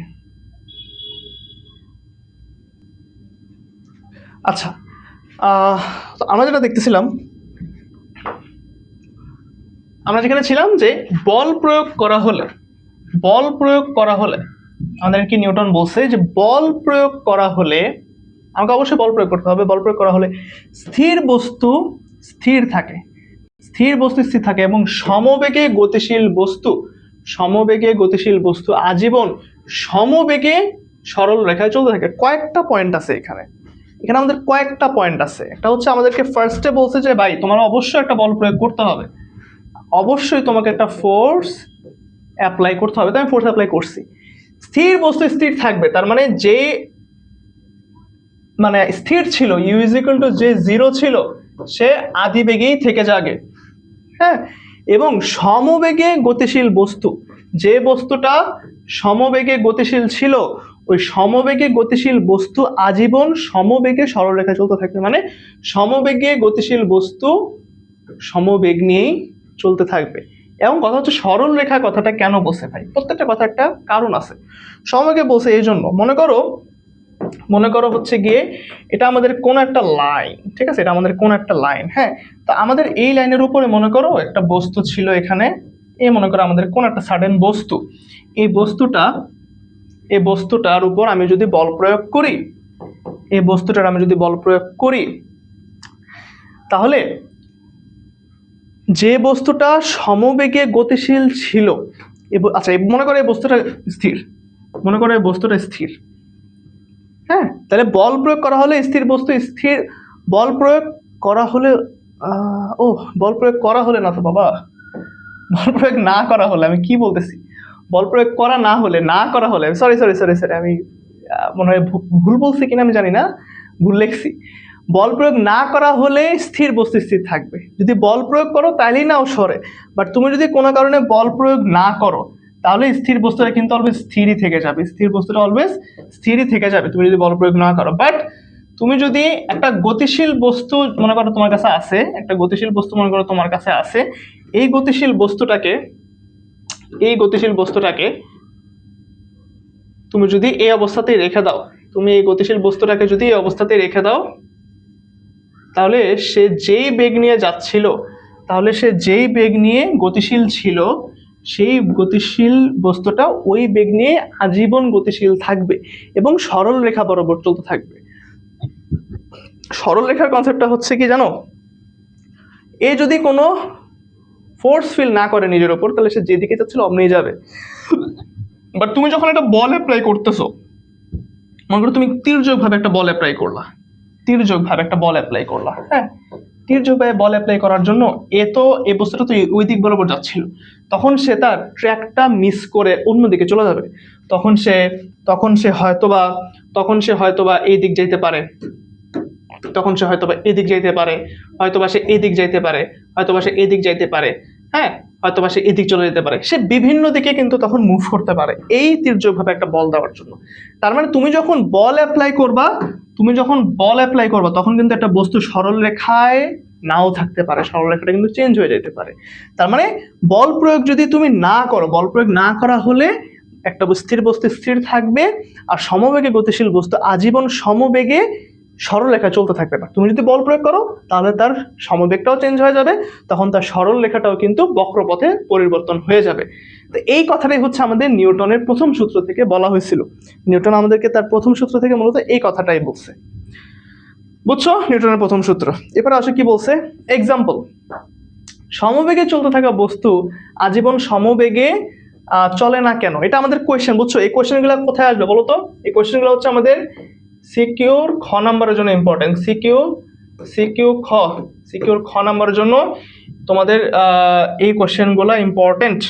আচ্ছা, আমরা যেটা দেখতেছিলাম, আমরা যেখানে ছিলাম যে বল প্রয়োগ করা হলে আমাদের কি নিউটন বলছে যে বল প্রয়োগ করা হলে আমাকে অবশ্যই বল প্রয়োগ করতে হবে। বল প্রয়োগ করা হলে স্থির বস্তু স্থির থাকে, এবং সমবেগে গতিশীল বস্তু আজীবন সমবেগে সরল রেখায় চলতে থাকে। কয়েকটা পয়েন্ট আছে এখানে আমাদের কয়েকটা পয়েন্ট আছে। একটা হচ্ছে আমাদেরকে ফার্স্টে বলছে যে ভাই তোমার অবশ্যই একটা বল প্রয়োগ করতে হবে, অবশ্যই তোমাকে একটা ফোর্স অ্যাপ্লাই করতে হবে। তো আমি ফোর্স অ্যাপ্লাই করছি। স্থির বস্তু স্থির থাকবে, তার মানে যে স্থির ছিল ইউ ইজ ইকুয়াল টু যে জিরো ছিল সে আদি বেগেই থেকে যাবে। হ্যাঁ, এবং সমবেগে গতিশীল বস্তু, যে বস্তুটা সমবেগে গতিশীল ছিল ওই সমবেগে গতিশীল বস্তু আজীবন সমবেগে সরলরেখায় চলতে থাকবে। মানে সমবেগে গতিশীল বস্তু সমবেগ নিয়েই চলতে থাকবে। এবং কথা হচ্ছে সরল রেখা কথাটা কেন বলছে ভাই? প্রত্যেকটা কথা একটা কারণ আছে। সমবেগে বলছে এই জন্য, মনে করো হচ্ছে গিয়ে এটা আমাদের কোন একটা লাইন, ঠিক আছে? এটা আমাদের কোন একটা লাইন। হ্যাঁ, তো আমাদের এই লাইনের উপরে মনে করো একটা বস্তু ছিল এখানে, মনে করো আমাদের কোন একটা সাডেন বস্তু, এই বস্তুটার উপর আমি যদি বল প্রয়োগ করি, এই বস্তুটার আমি যদি বল প্রয়োগ করি, তাহলে যে বস্তুটা সমবেগে গতিশীল ছিল, আচ্ছা মনে করো এই বস্তুটা স্থির, মনে করো এই বস্তুটা স্থির, হ্যাঁ, তাহলে বল প্রয়োগ করা হলে স্থির বস্তু স্থির, বল প্রয়োগ করা হলে বল প্রয়োগ করা হলে না তো বাবা, বল প্রয়োগ না করা হলে, আমি কি বলতেছি, বল প্রয়োগ করা না হলে, না করা হলে, সরি সরি সরি সরি আমি মনে হয় ভুল বলছি কিনা আমি জানি না, ভুল লিখছি। বল প্রয়োগ না করা হলে স্থির বস্তু স্থির থাকবে, যদি বল প্রয়োগ করো তাহলেই নাও সরে, বাট তুমি যদি কোনো কারণে বল প্রয়োগ না করো তাহলে স্থির বস্তুটা কিন্তু অলওয়েজ স্থিরই থেকে যাবে, স্থির বস্তুটা অলওয়েজ স্থিরই থেকে যাবে তুমি যদি বল প্রয়োগ না করো। বাট তুমি যদি একটা গতিশীল বস্তু মনে করো তোমার কাছে আছে, একটা গতিশীল বস্তু মনে করো তোমার কাছে আছে, এই গতিশীল বস্তুটাকে তুমি যদি এই অবস্থাতেই রেখে দাও, তুমি এই গতিশীল বস্তুটাকে যদি এই অবস্থাতেই রেখে দাও, তাহলে সে যেই বেগ নিয়ে যাচ্ছিল, তাহলে সে যেই বেগ নিয়ে গতিশীল ছিল, সেই গতিশীল বস্তুটা ওই বেগ নিয়ে আজীবন গতিশীল থাকবে এবং সরল রেখা বরাবর চলতে থাকবে। সরল রেখার কনসেপ্টটা হচ্ছে কি জানো, এ যদি কোনো ফোর্স ফিল না করে নিজের ওপর, তাহলে সে যেদিকে যাচ্ছিল অমনি যাবে। বাট তুমি যখন একটা বল অ্যাপ্লাই করতেছো, মনে করো তুমি তির্যকভাবে একটা বল অ্যাপ্লাই করলা, হ্যাঁ, তির্যকভাবে বল অ্যাপ্লাই করার জন্য এই বস্তুটা তো ওই দিক বরাবর যাচ্ছিল, তখন সে তার ট্র্যাকটা মিস করে অন্যদিকে চলে যাবে, তখন সে হয়তোবা এই দিক যাইতে পারে, হয়তোবা সে এদিক যাইতে পারে, হ্যাঁ, হয়তোবা সে এদিক চলে যেতে পারে, সে বিভিন্ন দিকে কিন্তু তখন মুভ করতে পারে এই তির্যকভাবে একটা বল দেওয়ার জন্য। তার মানে তুমি যখন বল অ্যাপ্লাই করবা তখন কিন্তু একটা বস্তু সরল রেখায় নাও থাকতে পারে, সরল রেখাটা কিন্তু চেঞ্জ হয়ে যেতে পারে। তার মানে বল প্রয়োগ যদি তুমি না করো, বল প্রয়োগ না করা হলে একটা স্থির বস্তু স্থির থাকবে, আর সমবেগে গতিশীল বস্তু আজীবন সমবেগে সরল রেখা চলতে থাকবে না। তুমি যদি বল প্রয়োগ করো তাহলে তার সমবেগটাও চেঞ্জ হয়ে যাবে, তখন তার সরল রেখাটাও কিন্তু বক্রপথে পরিবর্তন হয়ে যাবে। তো এই কথাটাই হচ্ছে আমাদের নিউটনের প্রথম সূত্র থেকে বলা হয়েছিল। নিউটন আমাদেরকে তার প্রথম সূত্র থেকে মূলত এই কথাটাই বলছে, বুঝছো, নিউটনের প্রথম সূত্র। এরপরে আসলে কি বলছে, এক্সাম্পল, সমবেগে চলতে থাকা বস্তু আজীবন সমবেগে চলে না কেন, এটা আমাদের কোয়েশ্চেন, বুঝছো। এই কোয়েশ্চেনগুলো কোথায় আসবে বলো তো, এই কোয়েশ্চেনগুলো হচ্ছে আমাদের সিকিউর খ নাম্বারের জন্য ইম্পর্টেন্ট, সিকিউর খ নাম্বারের জন্য তোমাদের এই কোয়েশ্চেনগুলো ইম্পর্টেন্ট,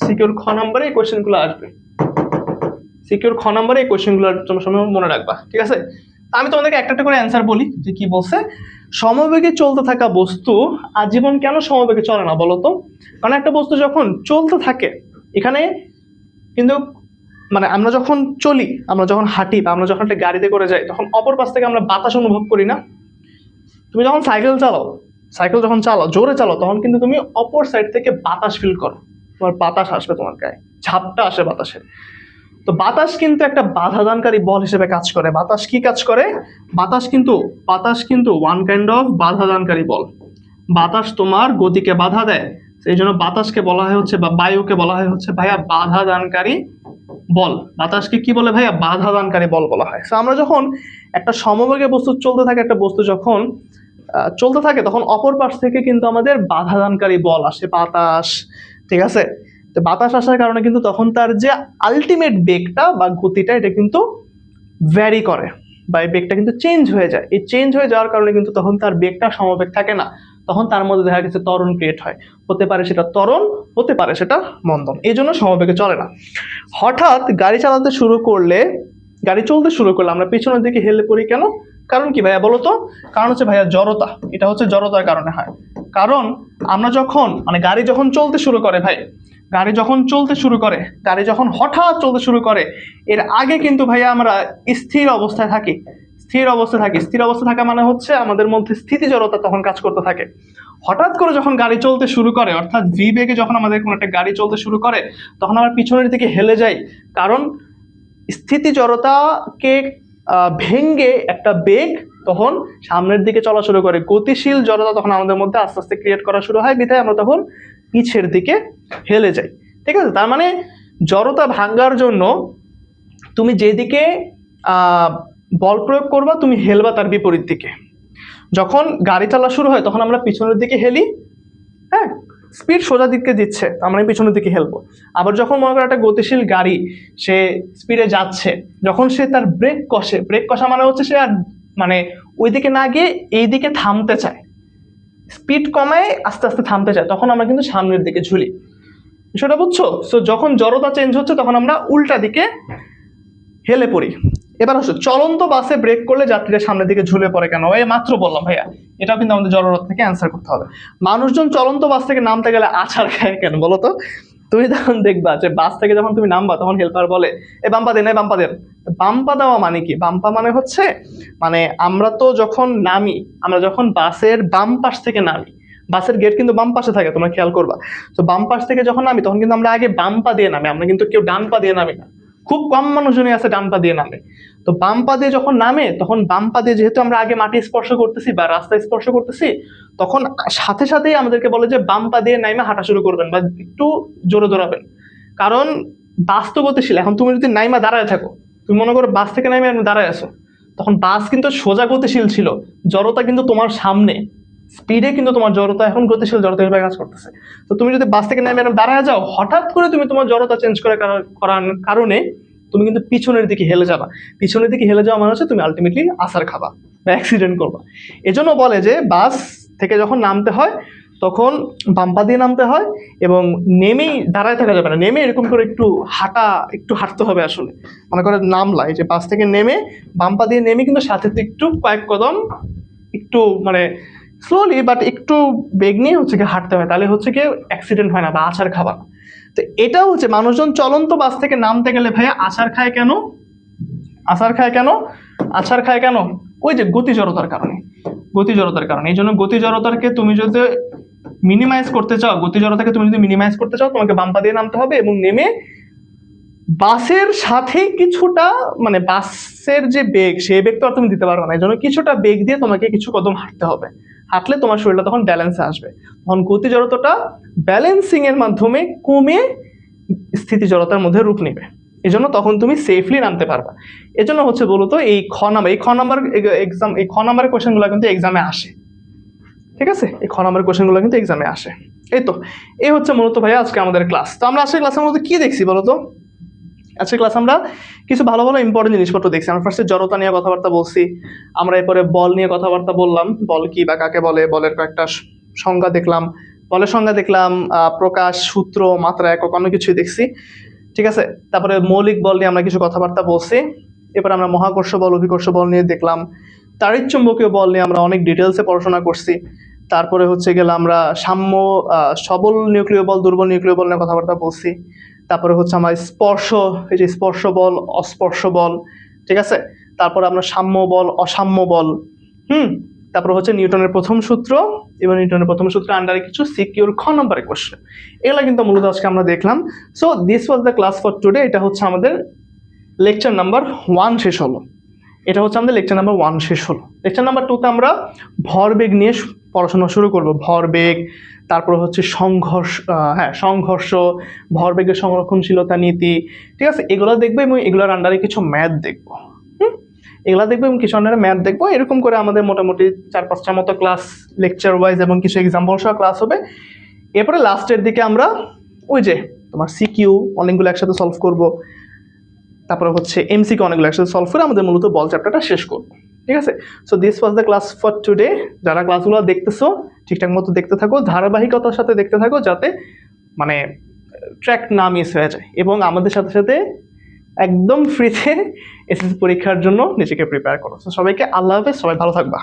সিকিউর খ নাম্বারে এই কোয়েশ্চেনগুলো আসবে, সিকিউর খ নাম্বারে এই কোয়েশ্চেনগুলোর জন্য সময় মনে রাখবা, ঠিক আছে। আমি তোমাদেরকে একটা একটা করে অ্যান্সার বলি যে কি বলছে। সমবেগে চলতে থাকা বস্তু আজীবন কেন সমবেগে চলে না বলো তো, কারণ একটা বস্তু যখন চলতে থাকে, এখানে কিন্তু মানে আমরা যখন চলি, আমরা যখন হাঁটি বা আমরা যখন একটা গাড়িতে করে যাই, তখন অপর পাশ থেকে আমরা বাতাস অনুভব করি না। তুমি যখন সাইকেল যখন চালাও জোরে চালাও, তখন কিন্তু তুমি অপর সাইড থেকে বাতাস ফিল করো, তোমার বাতাস আসবে তোমার গায়ে, ঝাপটা আসে বাতাসের। তো বাতাস কিন্তু একটা বাধাদানকারী বল হিসেবে কাজ করে। বাতাস কি কাজ করে, বাতাস কিন্তু ওয়ান কাইন্ড অফ বাধাদানকারী বল। বাতাস তোমার গতিকে বাধা দেয়, সেই জন্য বাতাসকে বলা হয় হচ্ছে, বা বায়ুকে বলা হয় হচ্ছে ভাইয়া বাধাদানকারী বল। বাতাসকে কি বলে ভাইয়া, বাধাদানকারী বল বলা হয়। তো আমরা যখন একটা সমবেগে বস্তু চলতে থাকে, একটা বস্তু যখন চলতে থাকে, তখন অপর পাশ থেকে কিন্তু আমাদের বাধাদানকারী বল আসে, বাতাস, ঠিক আছে। তো বাতাস আসার কারণে কিন্তু তখন তার যে আলটিমেট বেগটা বা গতিটা, এটা কিন্তু ভ্যারি করে, বা এই বেগটা কিন্তু চেঞ্জ হয়ে যায়। এই চেঞ্জ হয়ে যাওয়ার কারণে কিন্তু তখন তার বেগটা সমবেগ থাকে না, তখন তার মধ্যে দেখা গেছে ত্বরণ ক্রিয়েট হয়, হতে পারে সেটা ত্বরণ, হতে পারে সেটা মন্দন, এই জন্য সমবেগে চলে না। হঠাৎ গাড়ি চলতে শুরু করলে আমরা পিছনের দিকে হেলে পড়ি কেন, কারণ কি ভাইয়া বলো তো, কারণ হচ্ছে ভাইয়া জড়তা, এটা হচ্ছে জড়তার কারণে হয়। কারণ আমরা যখন গাড়ি যখন চলতে শুরু করে ভাই, গাড়ি যখন হঠাৎ চলতে শুরু করে, এর আগে কিন্তু ভাইয়া আমরা স্থির অবস্থায় থাকি। স্থির অবস্থা থাকা মানে হচ্ছে আমাদের মধ্যে স্থিতি জড়তা তখন কাজ করতে থাকে। হঠাৎ করে যখন গাড়ি চলতে শুরু করে, অর্থাৎ ভি বেগে যখন আমাদের কোনো একটা গাড়ি চলতে শুরু করে, তখন আমরা পিছনের দিকে হেলে যাই, কারণ স্থিতি জড়তাকে ভেঙ্গে একটা বেগ তখন সামনের দিকে চলা শুরু করে। গতিশীল জড়তা তখন আমাদের মধ্যে আস্তে আস্তে ক্রিয়েট করা শুরু হয়, বিধায় আমরা তখন পিছের দিকে হেলে যাই, ঠিক আছে। তার মানে জড়তা ভাঙ্গার জন্য তুমি যেদিকে বল প্রয়োগ করবা, তুমি হেলবা তার বিপরীত দিকে। যখন গাড়ি চালা শুরু হয় তখন আমরা পিছনের দিকে হেলি, হ্যাঁ, স্পিড সোজা দিকে দিচ্ছে, আমরা পিছনের দিকে হেলবো। আবার যখন মনে করো একটা গতিশীল গাড়ি, সে স্পিডে যাচ্ছে, যখন সে তার ব্রেক কষে, ব্রেক কষা মানে হচ্ছে সে আর মানে ওই দিকে না গিয়ে এই দিকে থামতে চায়, স্পিড কমায় আস্তে আস্তে থামতে চায়, তখন আমরা কিন্তু সামনের দিকে ঝুলি। বিষয়টা বুঝছো? সো যখন জড়তা চেঞ্জ হচ্ছে তখন আমরা উল্টা দিকে হেলে পড়ি। এবার আসো, চলন্ত বাসে ব্রেক করলে যাত্রীরা সামনের দিকে ঝুলে পড়ে কেন? এই মাত্র বললাম ভাইয়া, এটাও কিন্তু আমাদের জড়তা থেকে অ্যান্সার করতে হবে। মানুষজন চলন্ত বাস থেকে নামতে গেলে আছাড় খায় কেন বলো তো? তুমি তখন দেখবা যে বাস থেকে যখন তুমি নামবা তখন হেল্পার বলে এ বাম্পা দেন, এ বাম্পা দেন। বাম্পা দেওয়া মানে কি? বাম্পা মানে হচ্ছে মানে আমরা তো যখন নামি, আমরা যখন বাসের বাম পাশ থেকে নামি, বাসের গেট কিন্তু বাম পাশে থাকে, তোমরা খেয়াল করবা। তো বাম পাশ থেকে যখন নামি তখন কিন্তু আমরা আগে বাম পা দিয়ে নামি, আমরা কিন্তু কেউ ডান পা দিয়ে নামি না। খুব কম মানুষজনই আছে ডান পা দিয়ে নামে। তো বাম পা দিয়ে যখন নামে তখন বাম পা দিয়ে যেহেতু আমরা আগে মাটি স্পর্শ করতেছি বা রাস্তা স্পর্শ করতেছি, তখন সাথে সাথেই আমাদেরকে বলে যে বাম পা দিয়ে নাইমা হাঁটা শুরু করবেন বা একটু জোরে দৌড়াবেন। কারণ বাস তো গতিশীল। এখন তুমি যদি নাইমা দাঁড়ায় থাকো, তুমি মনে করো বাস থেকে নাইমা দাঁড়ায় আছো, তখন বাস কিন্তু সোজা গতিশীল ছিল, জড়তা কিন্তু তোমার সামনে, স্পিডে কিন্তু তোমার জড়তা এখন গতিশীল জড়তা হিসেবে কাজ করতেছে। তো তুমি যদি বাস থেকে নেমে দাঁড়ায় যাও, হঠাৎ করে তুমি তোমার জড়তা চেঞ্জ করার কারণে তুমি কিন্তু পিছনের দিকে হেলে যাবা। পিছনের দিকে হেলে যাওয়া মানে হচ্ছে তুমি আলটিমেটলি আছাড় খাবা বা অ্যাক্সিডেন্ট করবা। এজন্য বলে যে বাস থেকে যখন নামতে হয় তখন বাম্পা দিয়ে নামতে হয় এবং নেমেই দাঁড়ায় থাকা যাবে না, নেমে এরকম করে একটু হাঁটতে হবে। আসলে মনে করে নামলা, এই যে বাস থেকে নেমে বাম্পা দিয়ে নেমে কিন্তু সাথে একটু কয়েক কদম একটু মানে স্লোলি বাট একটু বেগ নিয়ে হচ্ছে কি হাঁটতে হয়, তাহলে হচ্ছে কি অ্যাক্সিডেন্ট হয় না বা আছাড় খাবা না। তো এটা হচ্ছে মানুষজন চলন্ত বাস থেকে নামতে গেলে ভাইয়া আছাড় খায় কেন? আছাড় খায় কেন? আছাড় খায় কেন? ওই যে গতি জড়তার কারণে, গতি জড়তার কারণে। এই জন্য গতি জড়তাকে তুমি যদি মিনিমাইজ করতে চাও, গতি জড়তাকে তুমি যদি মিনিমাইজ করতে চাও, তোমাকে বাম্পা দিয়ে নামতে হবে এবং নেমে বাসের সাথে কিছুটা মানে বাসের যে বেগ, সেই বেগ তো আর তুমি দিতে পারবে না, এই জন্য কিছুটা বেগ দিয়ে তোমাকে কিছু কদম হাঁটতে হবে। হাঁটলে তোমার শরীরটা তখন ব্যালেন্সে আসবে, তখন গতি জড়তাটা ব্যালেন্সিং এর মাধ্যমে কমে স্থিতি জড়তার মধ্যে রূপ নেবে। এই জন্য তখন তুমি সেফলি নামতে পারবা। এজন্য হচ্ছে বলতো এই খ নাম্বার এক্সাম, এই খ নাম্বারের কোয়েশ্চেনগুলো কিন্তু এক্সামে আসে। ঠিক আছে, এই খ নাম্বারের কোয়েশ্চেনগুলো কিন্তু এক্সামে আসে। এই তো, এই হচ্ছে মূলত ভাইয়া আজকে আমাদের ক্লাস। তো আমরা আজকে ক্লাসের মধ্যে কি দেখছি বলতো? আজকে ক্লাস আমরা কিছু ভালো ভালো ইম্পর্টেন্ট জিনিসপত্র দেখছি। আমরা ফার্স্টে জড়তা নিয়ে কথাবার্তা বলছি, আমরা এরপরে বল নিয়ে কথাবার্তা বললাম, বল কি বা কাকে বলে, বলের কয়েকটা সংজ্ঞা দেখলাম, বলের সংজ্ঞা দেখলাম, প্রকাশ, সূত্র, মাত্রা, একক, অনেক কিছুই দেখছি। ঠিক আছে, তারপরে মৌলিক বল নিয়ে আমরা কিছু কথাবার্তা বলছি। এরপর আমরা মহাকর্ষ বল, অভিকর্ষ বল নিয়ে দেখলাম। তাড়িৎচুম্বকীয় বল নিয়ে আমরা অনেক ডিটেলসে পড়াশোনা করছি। তারপরে হচ্ছে গেলে আমরা সাম্য, সবল নিউক্লিয় বল, দুর্বল নিউক্লিয় বল নিয়ে কথাবার্তা বলছি। তারপরে হচ্ছে আমার স্পর্শ, এই যে স্পর্শ বল, অস্পর্শ বল, ঠিক আছে। তারপরে আমরা সাম্য বল, অসাম্য বল, তারপরে হচ্ছে নিউটনের প্রথম সূত্র এবং নিউটনের প্রথম সূত্রের আন্ডারে কিছু সিকিউর খ নম্বরের কোশ্চেন, এগুলো কিন্তু মূলত আজকে আমরা দেখলাম। So this was the class for today. এটা হচ্ছে আমাদের লেকচার নাম্বার 1 শেষ হলো। এটা হচ্ছে আমাদের লেকচার নাম্বার 1 শেষ হলো। লেকচার নাম্বার 2তে আমরা ভরবেগ নিয়ে পড়াশোনা শুরু করব। ভরবেগ, তারপর হচ্ছে সংঘর্ষ, ভরবেগের সংরক্ষণশীলতা নীতি, ঠিক আছে, এগুলো দেখবো এবং এগুলোর আন্ডারে কিছু ম্যাথ দেখবো। এগুলা দেখবো এবং কিছু আন্ডারে ম্যাথ দেখবো। এরকম করে আমাদের মোটামুটি 4-5টার মতো ক্লাস লেকচার ওয়াইজ এবং কিছু এক্সাম্পল সহ ক্লাস হবে। এরপরে লাস্টের দিকে আমরা ওই যে তোমার সিকিউ অনেকগুলো একসাথে সলভ করব, তারপরে হচ্ছে এমসিকিউ অনেকগুলো একসাথে সলভ করে আমাদের মূলত বল চ্যাপ্টারটা শেষ করবো। ঠিক আছে, so this was the class for today. যারা ক্লাসগুলো দেখতেছো ঠিকঠাক মতো দেখতে থাকো, ধারাবাহিকতার সাথে দেখতে থাকো, যাতে মানে ট্র্যাক না মিস হয়ে যায়, এবং আমাদের সাথে সাথে একদম ফ্রিতে এসএসসি পরীক্ষার জন্য নিজেকে প্রিপেয়ার করো। সো সবাইকে আল্লাহ হাফেজ, সবাই ভালো থাকবা।